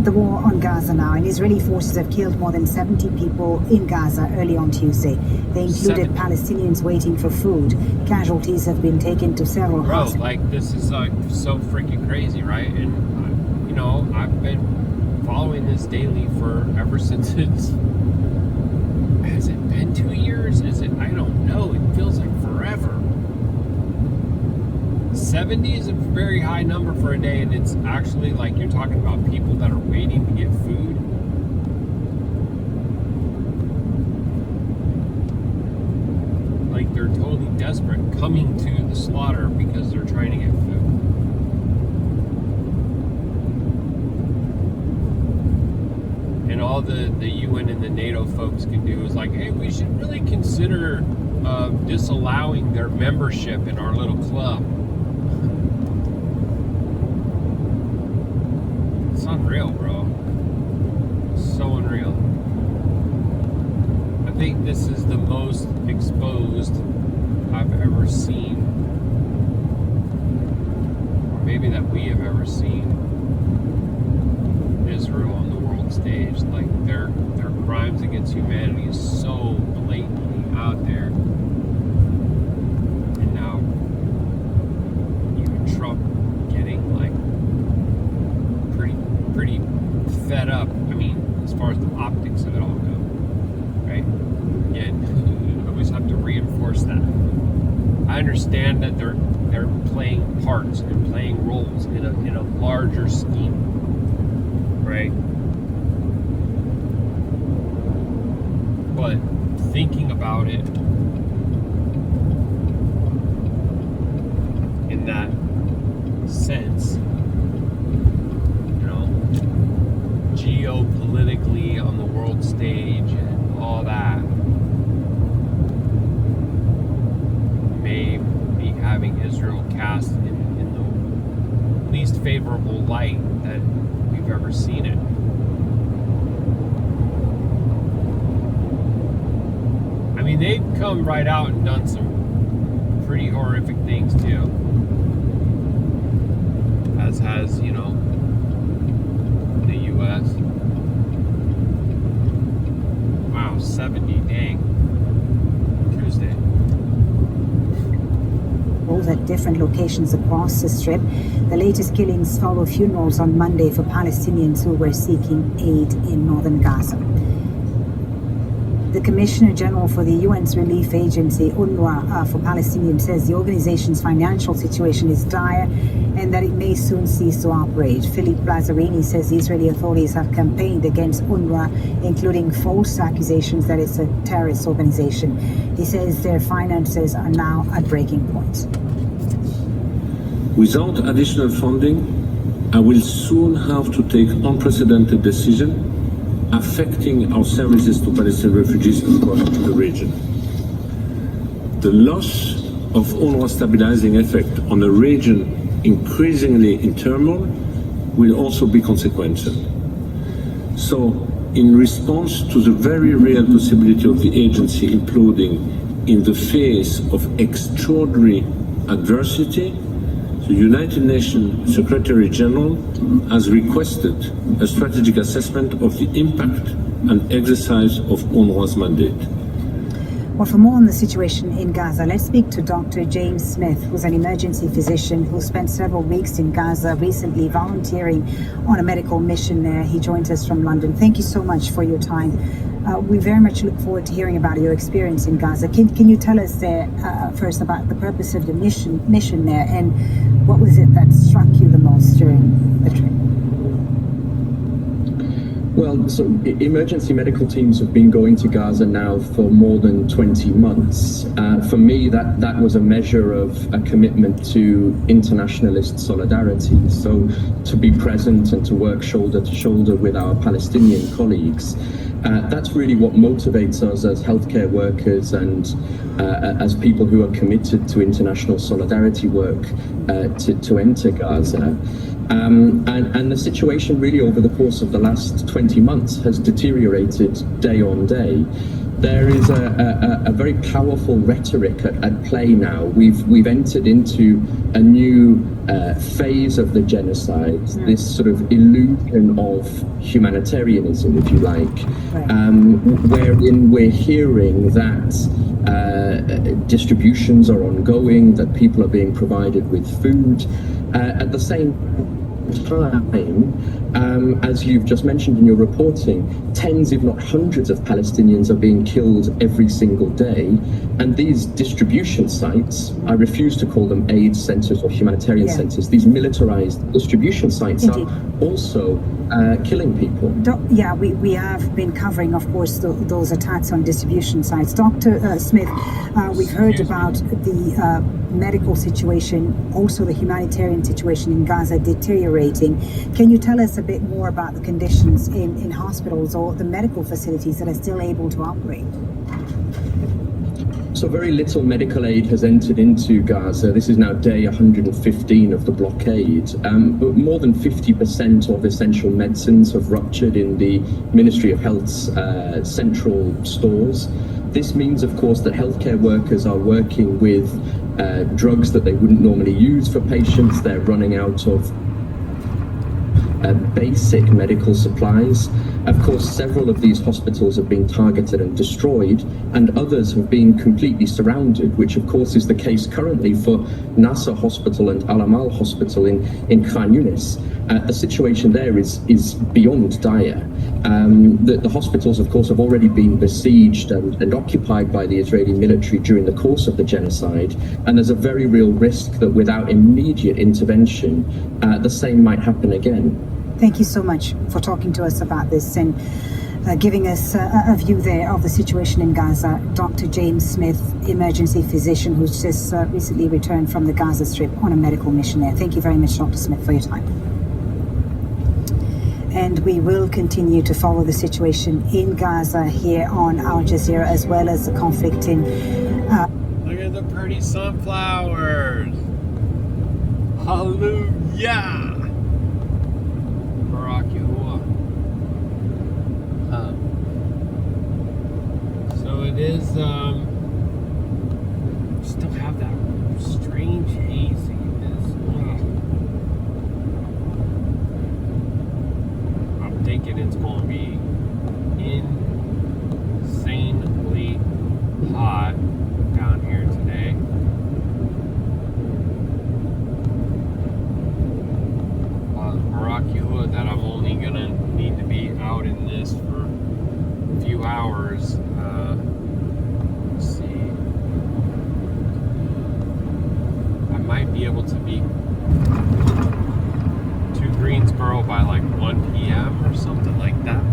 The war on Gaza now, and Israeli forces have killed more than 70 people in Gaza early on Tuesday. They included 70. Palestinians waiting for food. Casualties have been taken to several hospitals. Like, this is like so freaking crazy, right? And, you know, I've been following this daily for ever since it's, has it been 2 years? Is it, I don't know. It feels like forever. 70 is a very high number for a day, and it's actually like you're talking about people that are waiting to get food. Like they're totally desperate, coming to the slaughter because they're trying to get food. And all the UN and the NATO folks can do is like, hey, we should really consider disallowing their membership in our little club. It's unreal, bro. So unreal. I think this is the most exposed I've ever seen, or maybe that we have ever seen, Israel on the world stage. Like their crimes against humanity is so blatantly out there. And now even Trump getting like pretty fed up. I mean, as far as the optics of it all go, right? Again, I always have to reinforce that. I understand that they're playing parts and playing roles in a larger scheme, right? But thinking about it in that geopolitically on the world stage and all that may be having Israel cast in the least favorable light that we've ever seen it. I mean, they've come right out and done some pretty horrific things too, as has, you know, the U.S. Wow, 70, dang. Tuesday. Both at different locations across the Strip. The latest killings follow funerals on Monday for Palestinians who were seeking aid in northern Gaza. The Commissioner General for the UN's relief agency, UNRWA, for Palestinians, says the organization's financial situation is dire and that it may soon cease to operate. Philippe Lazzarini says the Israeli authorities have campaigned against UNRWA, including false accusations that it's a terrorist organization. He says their finances are now at breaking point. Without additional funding, I will soon have to take unprecedented decisions affecting our services to Palestinian refugees across the region. The loss of UNRWA's stabilizing effect on a region increasingly in turmoil will also be consequential. So, in response to the very real possibility of the agency imploding in the face of extraordinary adversity, the United Nations Secretary General has requested a strategic assessment of the impact and exercise of UNRWA's mandate. Well, for more on the situation in Gaza, let's speak to Dr. James Smith, who's an emergency physician who spent several weeks in Gaza recently volunteering on a medical mission there. He joins us from London. Thank you so much for your time. We very much look forward to hearing about your experience in Gaza. Can you tell us there first about the purpose of the mission there, and what was it that struck you the most during the trip? Well, so emergency medical teams have been going to Gaza now for more than 20 months. For me, that was a measure of a commitment to internationalist solidarity. So to be present and to work shoulder to shoulder with our Palestinian colleagues. That's really what motivates us as healthcare workers and as people who are committed to international solidarity work to enter Gaza. And the situation really over the course of the last 20 months has deteriorated day on day. There is a very powerful rhetoric at play now. We've entered into a new phase of the genocide, this sort of illusion of humanitarianism, if you like, wherein we're hearing that distributions are ongoing, that people are being provided with food. At the same time, as you've just mentioned in your reporting, tens if not hundreds of Palestinians are being killed every single day, and these distribution sites, I refuse to call them aid centers or humanitarian centers, these militarized distribution sites are also killing people. We have been covering, of course, those attacks on distribution sites. Dr. Smith, we've heard about the medical situation, also the humanitarian situation in Gaza deteriorating. Can you tell us a bit more about the conditions in hospitals or the medical facilities that are still able to operate? So very little medical aid has entered into Gaza. This is now day 115 of the blockade. More than 50% of essential medicines have ruptured in the Ministry of Health's central stores. This means, of course, that healthcare workers are working with drugs that they wouldn't normally use for patients. They're running out of basic medical supplies. Of course, several of these hospitals have been targeted and destroyed, and others have been completely surrounded, which of course is the case currently for Nasser Hospital and Al-Amal Hospital in Khan Yunis. The situation there is beyond dire. The hospitals, of course, have already been besieged and occupied by the Israeli military during the course of the genocide, and there's a very real risk that without immediate intervention, the same might happen again. Thank you so much for talking to us about this and giving us a view there of the situation in Gaza. Dr. James Smith, emergency physician who's just recently returned from the Gaza Strip on a medical mission there. Thank you very much, Dr. Smith, for your time. and we will continue to follow the situation in Gaza here on Al Jazeera, as well as the conflict in look at the pretty sunflowers. Hallelujah. Baruk Atah Yahuah. So it is still have that strange haziness. I'm thinking it's going to be insanely hot down here today. Baruk Atah that I'm only gonna need to be out in this for a few hours. Let's see. I might be able to be to Greensboro by like 1 p.m. or something like that.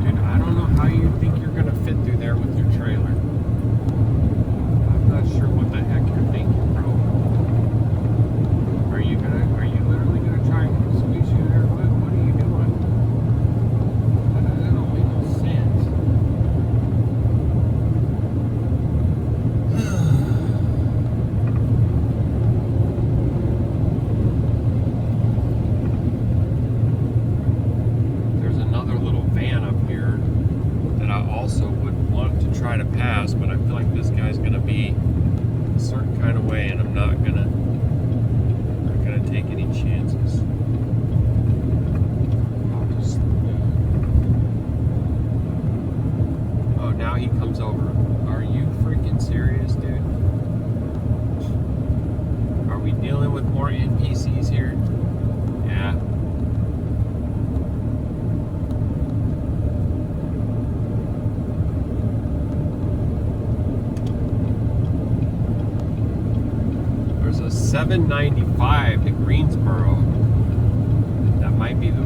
Dude, I don't know how you think you're gonna fit through there with your trailer. I'm not sure what the heck you're thinking, bro. Are you literally gonna try and squeeze you there? What are you doing? That don't make no sense. There's another little van up here that I also would want to try to pass, but I feel like this guy's gonna be a certain kind of way, and I'm not gonna take any chances. I'll just, oh, now he comes over. Are you freaking serious, dude? Are we dealing with more NPCs here? Yeah. There's a 795 to Greensboro. That might be the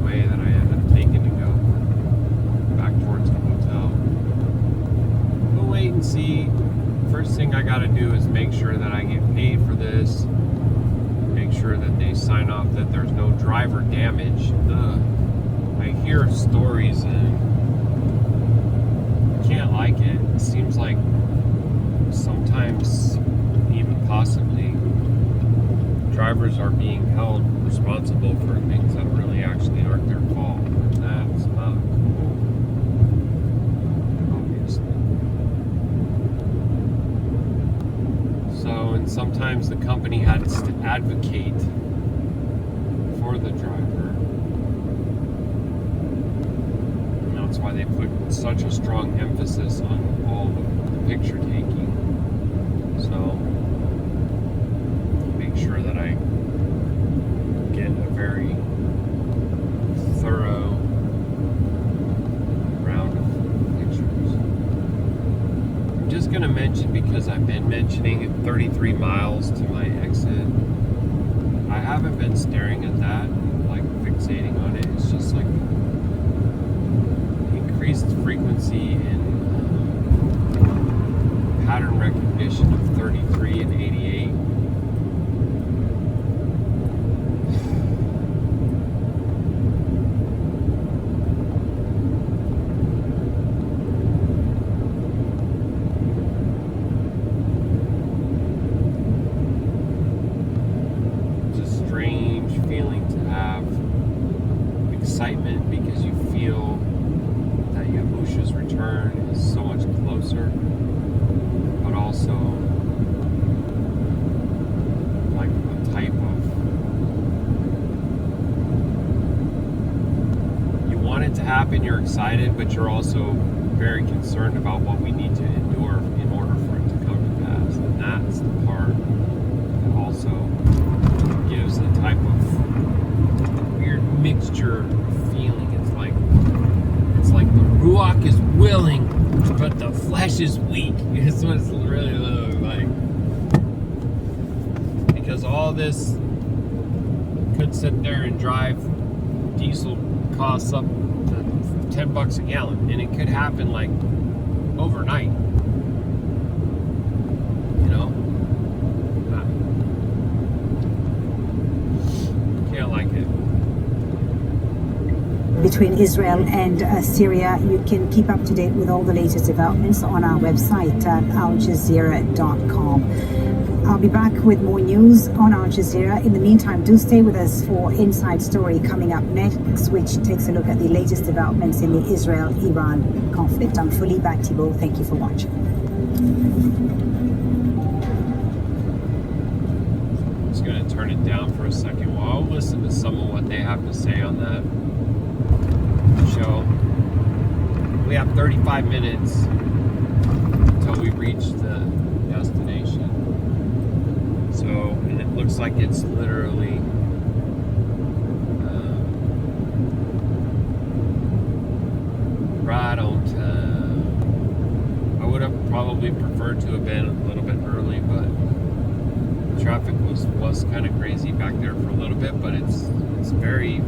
way that I end up taking to go back towards the hotel. We'll wait and see. First thing I gotta do is make sure that I get paid for this. Make sure that they sign off that there's no driver damage. I hear stories and I can't like it. It seems like sometimes, even possibly, drivers are being held responsible for things that really actually aren't their fault. And that's not cool, obviously. So, and sometimes the company has to advocate for the driver. And that's why they put such a strong emphasis on all the picture taking. So, make sure that I get a very thorough round of pictures. I'm just going to mention, because I've been mentioning 33 miles to my exit. I haven't been staring at that and like fixating on it. It's just like increased frequency in pattern recognition of 33 and 88. It's a strange feeling to have, excitement, because you feel that Yahusha's return is so much closer, but also like a type of, you want it to happen, you're excited, but you're also very concerned about what we need to endure in order for it to come to pass. And that's the part that also gives a type of weird mixture of feeling. It's like the Ruach is willing, but the flesh is weak. It's what it's really like. Because all this could sit there and drive diesel costs up to $10 a gallon, and it could happen like overnight. You know? Can't like it. between Israel and Syria. You can keep up to date with all the latest developments on our website at aljazeera.com. I'll be back with more news on Al Jazeera. In the meantime, do stay with us for Inside Story coming up next, which takes a look at the latest developments in the Israel-Iran conflict. I'm Fuli Thibault. Thank you for watching. I'm just going to turn it down for a second while I'll listen to some of what they have to say on that show. We have 35 minutes until we reach the destination. So, and it looks like it's literally right on time. I would have probably preferred to have been a little bit early, but traffic was kind of crazy back there for a little bit, but it's very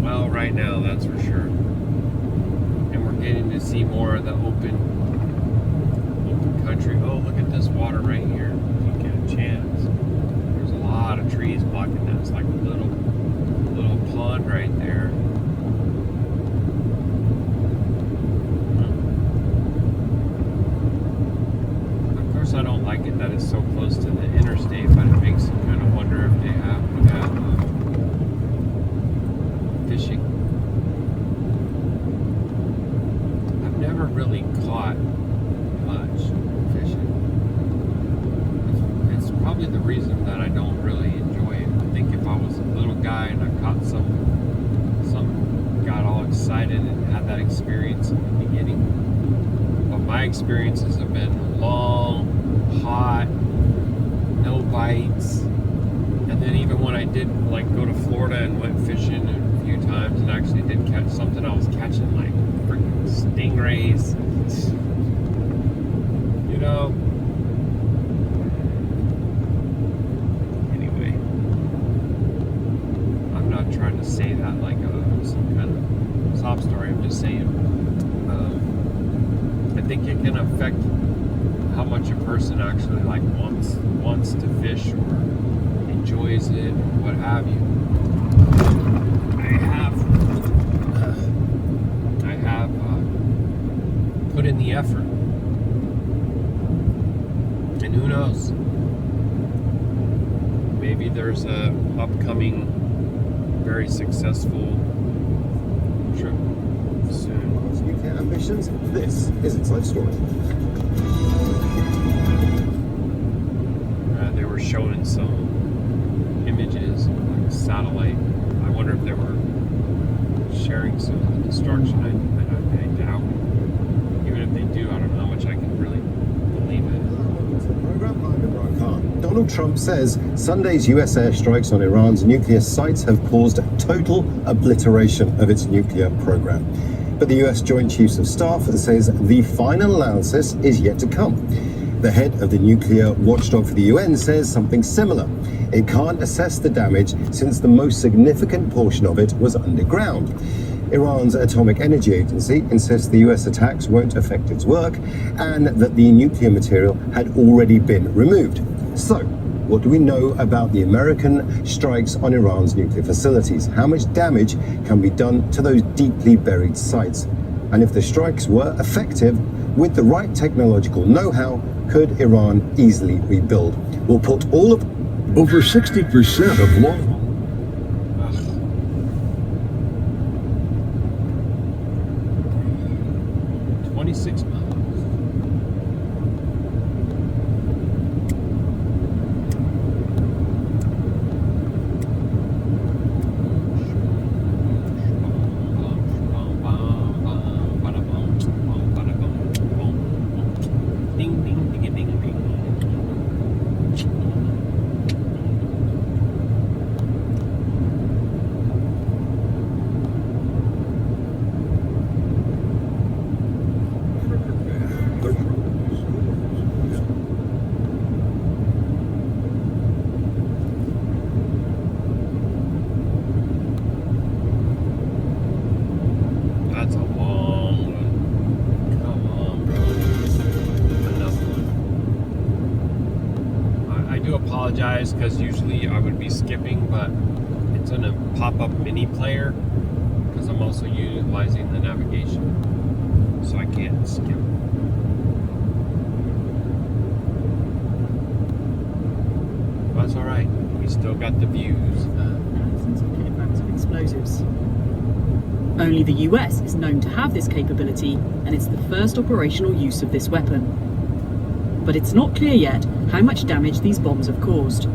well right now, that's for sure. And we're getting to see more of the open country. Oh, look at this water right here. If you get a chance. There's a lot of trees blocking that. It's like a little pond right there. Of course, I don't like it that it's so close to the interstate, but it makes you kind of wonder if they have fishing. I've never really caught much fishing. It's probably the reason that I don't really enjoy it. I think if I was a little guy and I caught some got all excited and had that experience in the beginning. But my experiences have been long, hot, no bites. And then even when I did like go to Florida and went fishing a few times and actually did catch something, I was catching like freaking stingrays. You know. Anyway, I'm not trying to say that like some kind of sob story. I'm just saying I think it can affect how much a person actually like wants to fish or enjoys it or what have you. I have put in the effort, and who knows, maybe there's a upcoming very successful trip soon. Nuclear ambitions. This is Inside Story. They were showing some images of like a satellite. I wonder if they were sharing some of the destruction. I doubt. Even if they do, I don't know how much I can really believe it. Donald Trump says Sunday's US airstrikes on Iran's nuclear sites have caused total obliteration of its nuclear program. But the US Joint Chiefs of Staff says the final analysis is yet to come. The head of the nuclear watchdog for the UN says something similar. It can't assess the damage since the most significant portion of it was underground. Iran's Atomic Energy Agency insists the US attacks won't affect its work and that the nuclear material had already been removed. So, what do we know about the American strikes on Iran's nuclear facilities? How much damage can be done to those deeply buried sites? And if the strikes were effective, with the right technological know-how, could Iran easily rebuild? We'll put all of... Over 60% of law... 26 miles. Because usually I would be skipping, but it's in a pop-up mini player because I'm also utilizing the navigation, so I can't skip. That's all right. We still got the views. Thousands of kilograms of explosives. Only the US is known to have this capability, and it's the first operational use of this weapon. But it's not clear yet how much damage these bombs have caused.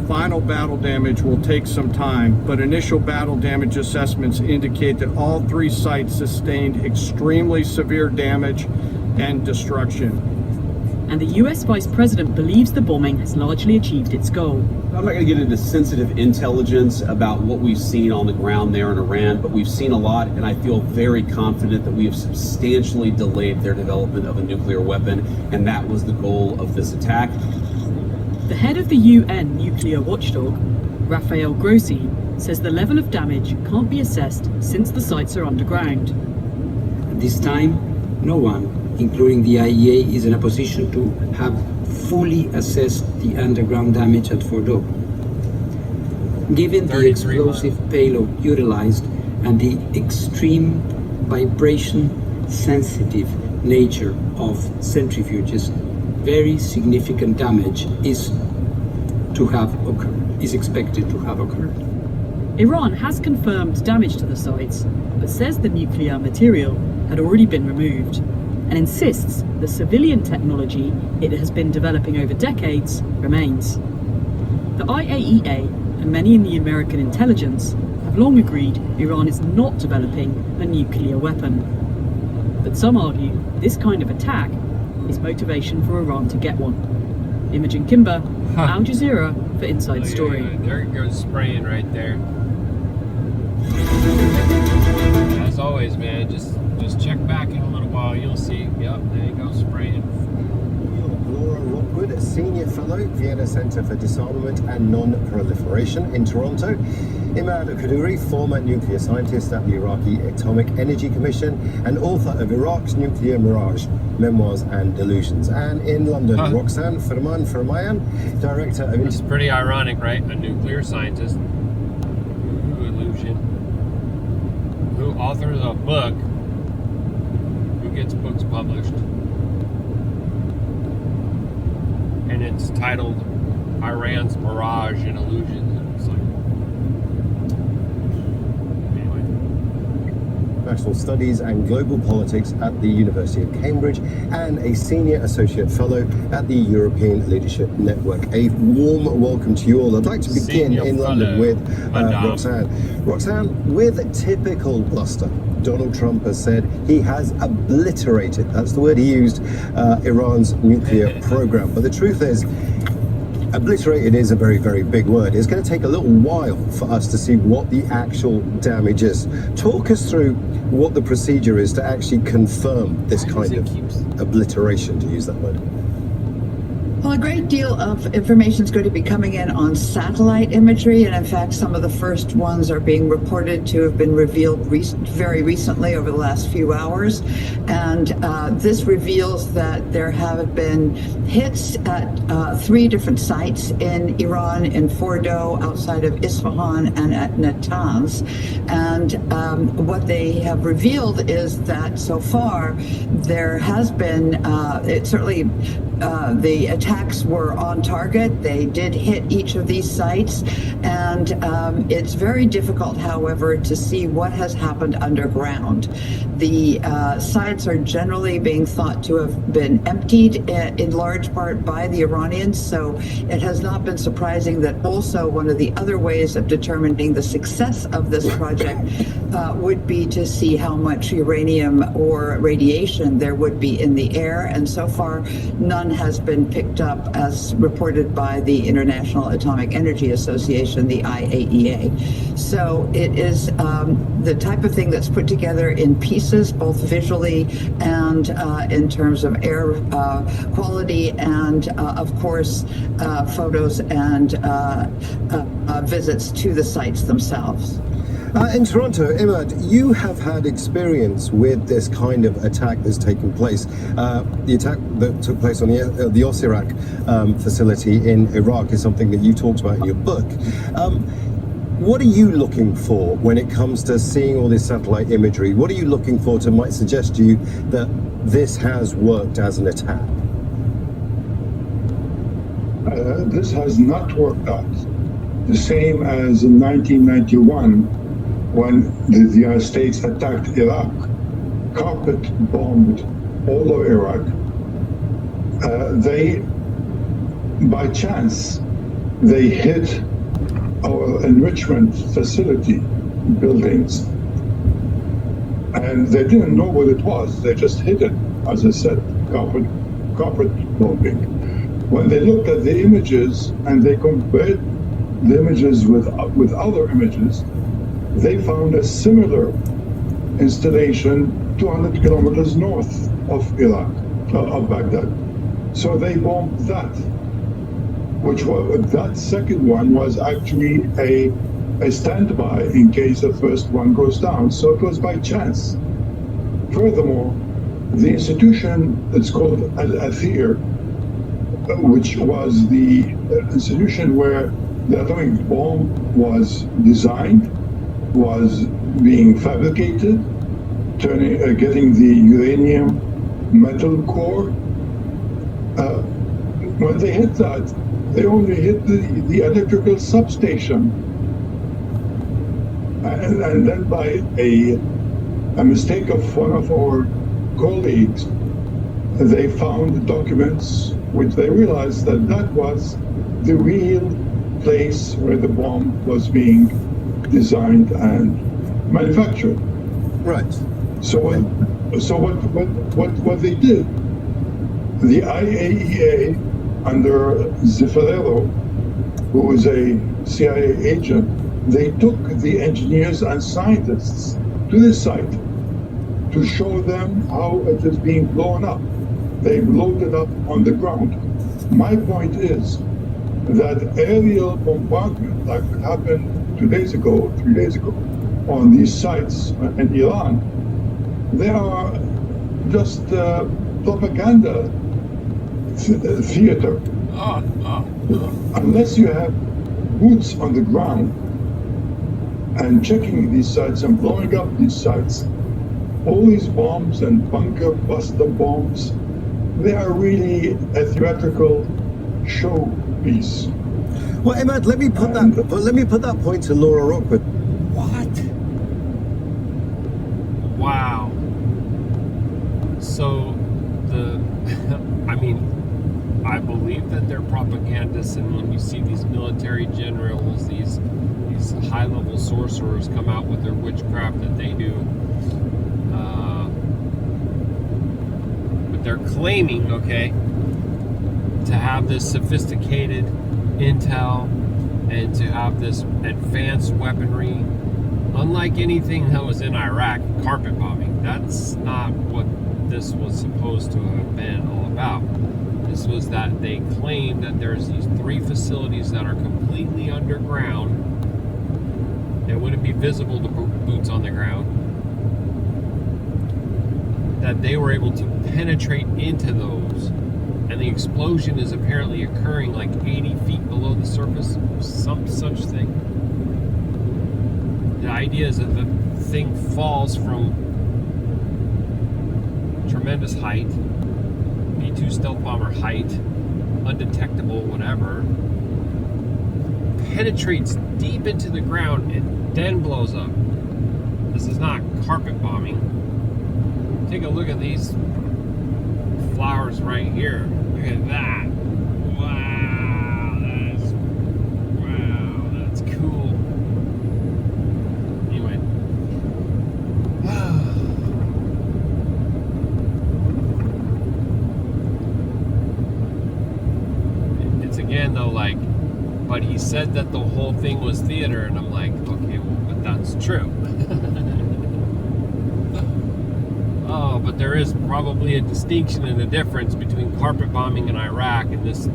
Final battle damage will take some time, but initial battle damage assessments indicate that all 3 sites sustained extremely severe damage and destruction. And the US Vice President believes the bombing has largely achieved its goal. I'm not going to get into sensitive intelligence about what we've seen on the ground there in Iran, but we've seen a lot, and I feel very confident that we have substantially delayed their development of a nuclear weapon, and that was the goal of this attack. The head of the UN nuclear watchdog, Rafael Grossi, says the level of damage can't be assessed since the sites are underground. At this time, no one, including the IEA, is in a position to have fully assessed the underground damage at Fordow. Given the explosive payload utilized and the extreme vibration-sensitive nature of centrifuges, very significant damage is expected to have occurred. Iran has confirmed damage to the sites, but says the nuclear material had already been removed, and insists the civilian technology it has been developing over decades remains. The IAEA and many in the American intelligence have long agreed Iran is not developing a nuclear weapon. But some argue this kind of attack is motivation for Iran to get one. Imogen Kimber, Al Jazeera for Inside Story. There it goes spraying right there. As always, man, just check back in a little while. You'll see. Yep, there you go, spraying. Laura Rockwood, Senior Fellow, Vienna Center for Disarmament and Non-Proliferation in Toronto. Imad Kaduri, former nuclear scientist at the Iraqi Atomic Energy Commission and author of Iraq's Nuclear Mirage, Memoirs and Delusions. And in London, Roxanne Firmayan, Director of... It's pretty ironic, right? A nuclear scientist. Ooh, illusion. Who authors a book, who gets books published, and it's titled Iran's Mirage and Illusions. And it's like, anyway. National Studies and Global Politics at the University of Cambridge and a Senior Associate Fellow at the European Leadership Network. A warm welcome to you all. I'd like to begin in London with Roxanne. Roxanne, with typical bluster, Donald Trump has said he has obliterated, that's the word he used, Iran's nuclear program. But the truth is, obliterated is a very, very big word. It's going to take a little while for us to see what the actual damage is. Talk us through what the procedure is to actually confirm this kind of obliteration, to use that word. Well, a great deal of information is going to be coming in on satellite imagery, and in fact, some of the first ones are being reported to have been revealed very recently over the last few hours. And this reveals that there have been hits at 3 different sites in Iran, in Fordow, outside of Isfahan, and at Natanz. And what they have revealed is that so far there has been, the attacks were on target. They did hit each of these sites, and it's very difficult, however, to see what has happened underground. The sites are generally being thought to have been emptied in large part by the Iranians, so it has not been surprising that also one of the other ways of determining the success of this project would be to see how much uranium or radiation there would be in the air, and so far none has been picked up as reported by the International Atomic Energy Association, the IAEA. So it is the type of thing that's put together in pieces, both visually and in terms of air quality and, of course, photos and visits to the sites themselves. In Toronto, Imad, you have had experience with this kind of attack that's taken place. The attack that took place on the Osirak facility in Iraq is something that you talked about in your book. What are you looking for when it comes to seeing all this satellite imagery? What are you looking for to might suggest to you that this has worked as an attack? This has not worked out. The same as in 1991 when the United States attacked Iraq, carpet bombed all of Iraq. By chance, they hit our enrichment facility buildings, and they didn't know what it was. They just hit it, as I said, carpet bombing. When they looked at the images and they compared the images with other images, they found a similar installation 200 kilometers north of Iraq, of Baghdad. So they bombed that, that second one was actually a standby in case the first one goes down. So it was by chance. Furthermore, the institution that's called Al-Athir, which was the institution where the atomic bomb was designed, was being fabricated, getting the uranium metal core. When they hit that, they only hit the electrical substation. And then by a mistake of one of our colleagues, they found documents which they realized that was the real place where the bomb was being designed and manufactured. Right. So what they did, the IAEA under Zeffirello, who was a CIA agent, they took the engineers and scientists to the site to show them how it is being blown up. They blown it up on the ground. My point is that aerial bombardment, like what happened 3 days ago, on these sites in Iran, they are just propaganda theater. Unless you have boots on the ground and checking these sites and blowing up these sites, all these bombs and bunker buster bombs, they are really a theatrical showpiece. Well, Emad, let me put that point to Laura Rockwood. What? Wow. So I believe that they're propagandists, and when you see these military generals, these high-level sorcerers come out with their witchcraft that they do, but they're claiming, okay, to have this sophisticated intel and to have this advanced weaponry, unlike anything that was in Iraq, carpet bombing. That's not what this was supposed to have been all about. This was that they claimed that there's these 3 facilities that are completely underground that wouldn't be visible to boots on the ground, that they were able to penetrate into those, and the explosion is apparently occurring like 80 feet below the surface, some such thing. The idea is that the thing falls from tremendous height, B-2 stealth bomber height, undetectable, whatever, penetrates deep into the ground and then blows up. This is not carpet bombing. Take a look at these flowers right here. Look at that. Wow, that's cool. Anyway. It's again though like, but he said that the whole thing was theater, and I'm like, okay, well, but that's true. Oh, but there is probably a distinction and a difference between carpet bombing in Iraq and this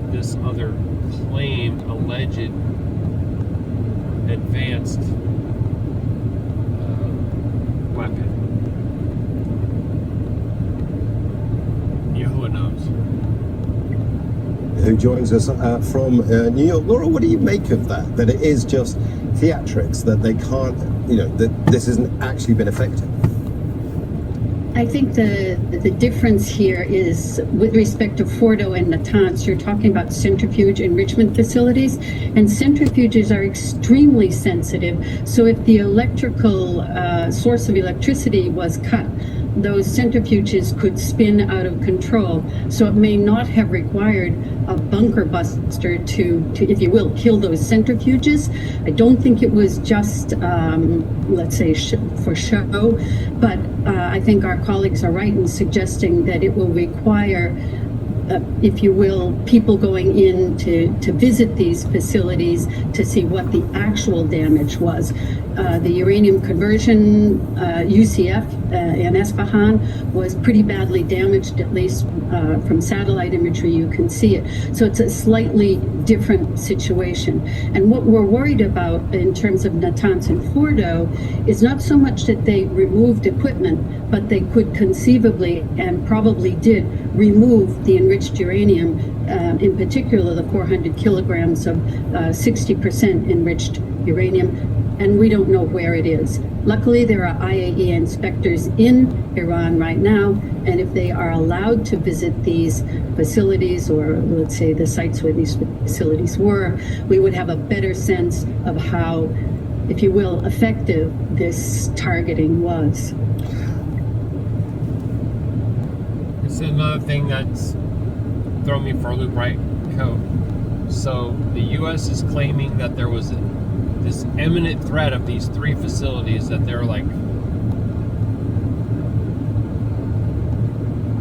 other claimed, alleged, advanced weapon. Yahuah knows. Who joins us from New York. Laura, what do you make of that? That it is just theatrics, that they can't, that this hasn't actually been effective? I think the difference here is with respect to Fordo and Natanz, you're talking about centrifuge enrichment facilities, and centrifuges are extremely sensitive. So if the electrical source of electricity was cut, those centrifuges could spin out of control. So it may not have required a bunker buster to if you will, kill those centrifuges. I don't think it was just, let's say, for show, but I think our colleagues are right in suggesting that it will require, if you will, people going in to visit these facilities to see what the actual damage was. The uranium conversion, UCF in Esfahan, was pretty badly damaged, at least from satellite imagery you can see it. So it's a slightly different situation. And what we're worried about in terms of Natanz and Fordo is not so much that they removed equipment, but they could conceivably, and probably did, remove the enriched uranium, in particular the 400 kilograms of 60% enriched uranium, and we don't know where it is. Luckily, there are IAEA inspectors in Iran right now, and if they are allowed to visit these facilities, or let's say the sites where these facilities were, we would have a better sense of how, if you will, effective this targeting was. It's another thing that's thrown me for a loop, right? So the U.S. is claiming that there was this imminent threat of these 3 facilities, that they're like,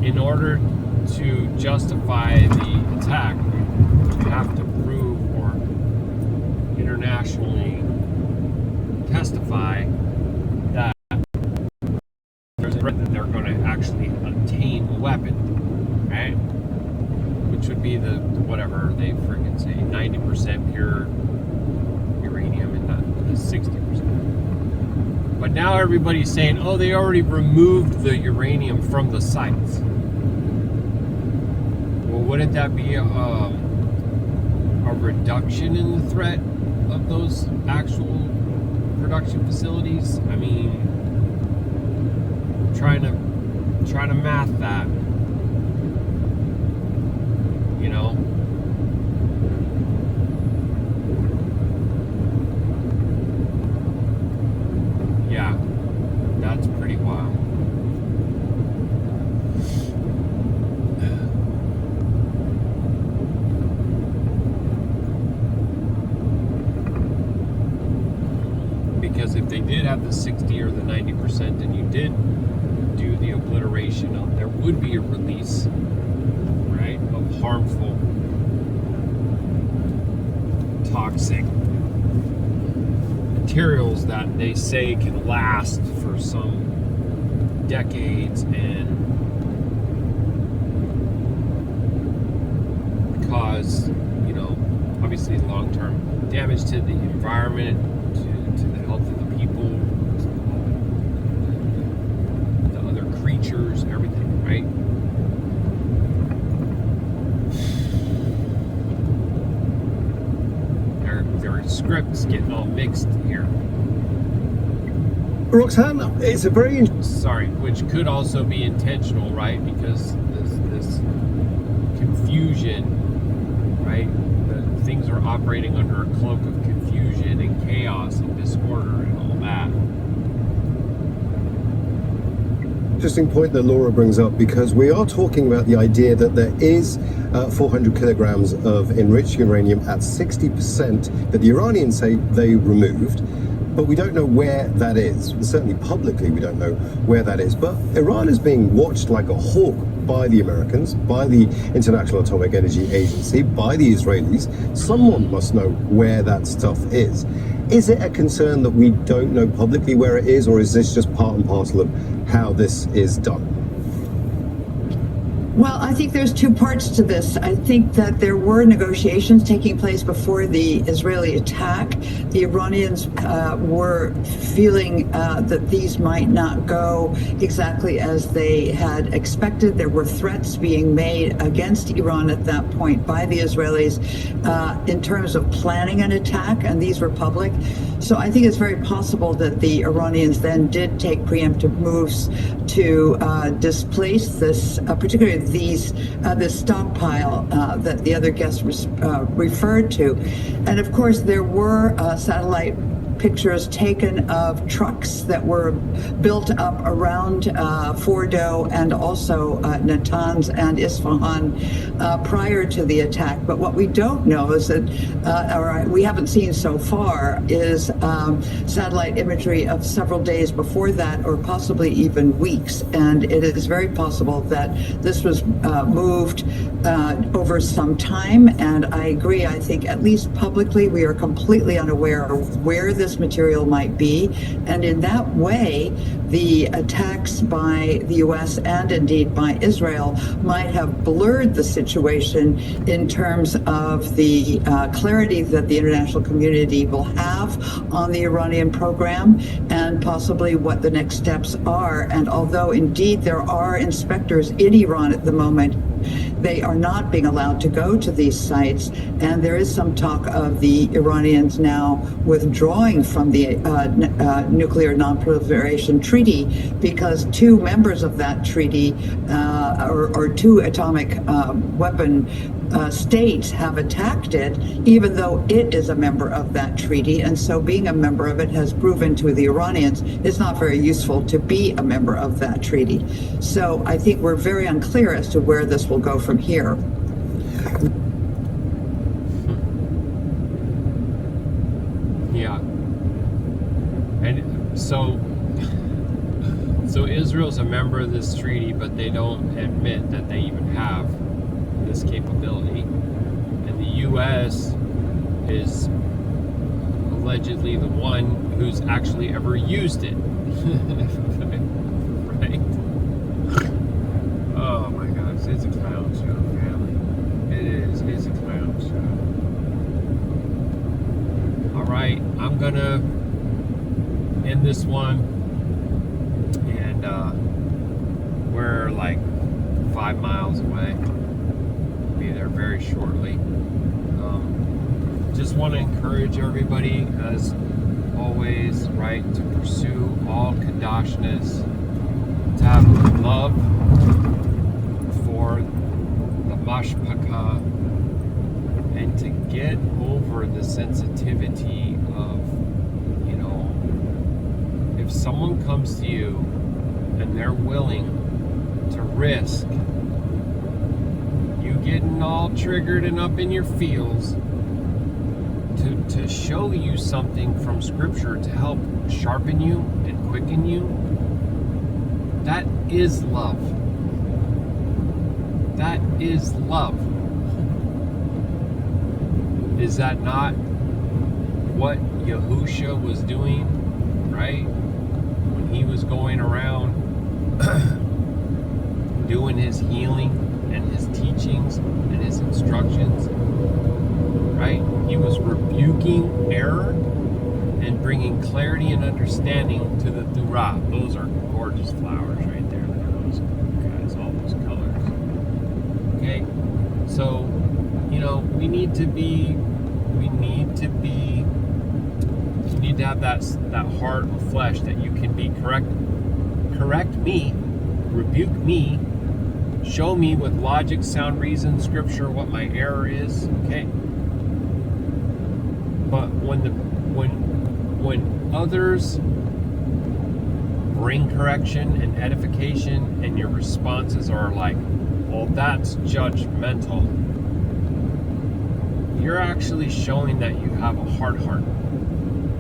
in order to justify the attack, you have to prove or internationally testify that there's a threat that they're going to actually obtain a weapon, right? Which would be the whatever they freaking say, 90% pure uranium and not the 60%. But now everybody's saying, oh, they already removed the uranium from the sites. Well, wouldn't that be a reduction in the threat of those actual production facilities? I mean, trying to math that, you know. Yeah, that's pretty wild. Because if they did have the 60 or the 90% and you did do the obliteration of, there would be a release, right, of harmful, toxic materials that they say can last for some decades and cause, you know, obviously long-term damage to the environment, to the health of the people, the other creatures, everything, right? Their scripts getting all mixed here. Roxanne, it's a very... Sorry, which could also be intentional, right? Because this confusion, right? Things are operating under a cloak of confusion and chaos and disorder and all that. Interesting point that Laura brings up, because we are talking about the idea that there is 400 kilograms of enriched uranium at 60% that the Iranians say they removed, but we don't know where that is. Certainly publicly we don't know where that is, but Iran is being watched like a hawk by the Americans, by the International Atomic Energy Agency, by the Israelis. Someone must know where that stuff is. Is it a concern that we don't know publicly where it is, or is this just part and parcel of how this is done? Well, I think there's two parts to this. I think that there were negotiations taking place before the Israeli attack. The Iranians were feeling that these might not go exactly as they had expected. There were threats being made against Iran at that point by the Israelis in terms of planning an attack, and these were public. So I think it's very possible that the Iranians then did take preemptive moves to displace this, particularly this stockpile that the other guest referred to. And of course, there were satellite pictures taken of trucks that were built up around Fordo and also Natanz and Isfahan prior to the attack. But what we don't know is that, or we haven't seen so far, is satellite imagery of several days before that, or possibly even weeks. And it is very possible that this was moved over some time. And I agree, I think at least publicly we are completely unaware of where this material might be. And in that way, the attacks by the U.S. and indeed by Israel might have blurred the situation in terms of the clarity that the international community will have on the Iranian program and possibly what the next steps are. And although indeed there are inspectors in Iran at the moment, they are not being allowed to go to these sites, and there is some talk of the Iranians now withdrawing from the nuclear non-proliferation treaty because two members of that treaty, or two atomic weapon states, have attacked it, even though it is a member of that treaty. And so being a member of it has proven to the Iranians it's not very useful to be a member of that treaty. So I think we're very unclear as to where this will go from here. Yeah. And so Israel's a member of this treaty, but they don't admit that they even have this capability. And the U.S. is allegedly the one who's actually ever used it. Right? Oh my gosh, it's a clown show, family. It's a clown show. All right, I'm gonna end this one, and we're like 5 miles away. We'll be there very shortly. Just want to encourage everybody, as always, right, to pursue all Qadashness, to have love for the mashpaka, and to get over the sensitivity of, you know, if someone comes to you and they're willing to risk you getting all triggered and up in your feels to show you something from Scripture to help sharpen you and quicken you, that is love. That is love. Is that not what Yahusha was doing, right? When he was going around doing his healing and his teachings and his instructions, right? He was rebuking error and bringing clarity and understanding to the Torah. Those are gorgeous flowers right there. Look at those guys, all those colors. Okay, so, you know, we need to have that heart of flesh that you can be correct me, rebuke me, show me with logic, sound reason, Scripture what my error is, okay? But when others bring correction and edification, and your responses are like, well, that's judgmental, you're actually showing that you have a hard heart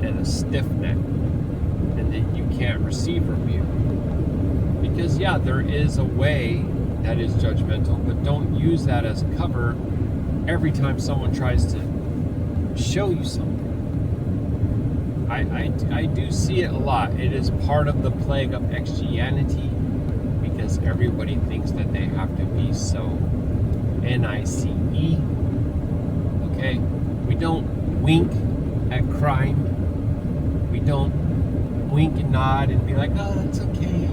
and a stiff neck, and that you can't receive rebuke. Because yeah, there is a way that is judgmental, but don't use that as a cover every time someone tries to show you something. I do see it a lot. It is part of the plague of Christianity, because everybody thinks that they have to be so nice. Okay? We don't wink at crime. We don't wink and nod and be like, oh, that's okay.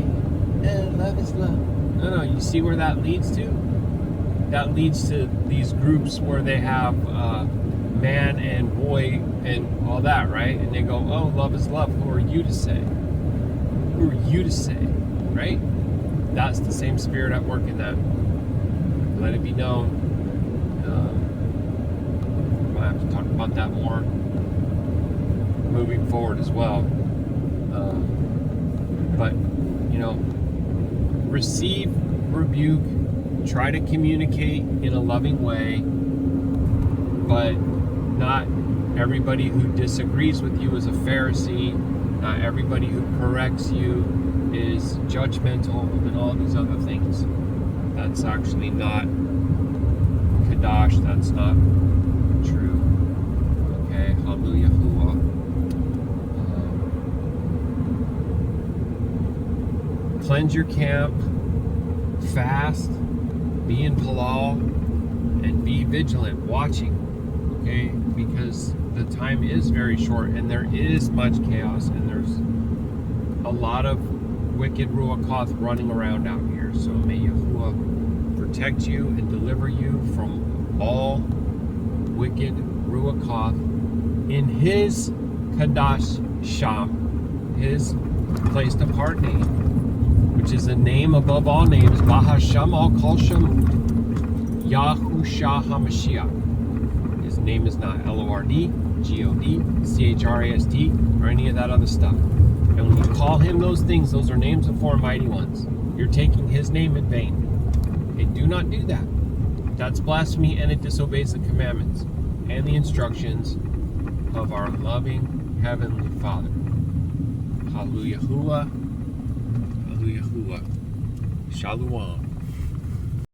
Love is love. No, you see where that leads to? That leads to these groups where they have man and boy and all that, right? And they go, oh, love is love. Who are you to say? Who are you to say? Right? That's the same spirit at work in that. Let it be known. I have to talk about that more moving forward as well. But, receive rebuke, try to communicate in a loving way, but not everybody who disagrees with you is a Pharisee. Not everybody who corrects you is judgmental, and all these other things. That's actually not Qadash. That's not true. Okay, Hallelujah. Cleanse your camp, fast, be in Palal, and be vigilant, watching. Okay, because the time is very short, and there is much chaos, and there's a lot of wicked Ruach Ha'Qadash running around out here. So may Yahuwah protect you and deliver you from all wicked Ruach Ha'Qadash in His Qadashayam, His placed apart name, which is a name above all names, Bahasham al Kol Shamut, Yahusha HaMashiach. His name is not Lord, God, Chrast, or any of that other stuff. And when you call Him those things, those are names of four mighty ones. You're taking His name in vain. Okay, do not do that. That's blasphemy, and it disobeys the commandments and the instructions of our loving Heavenly Father. Hallelujah. Hallelujah. Shalom.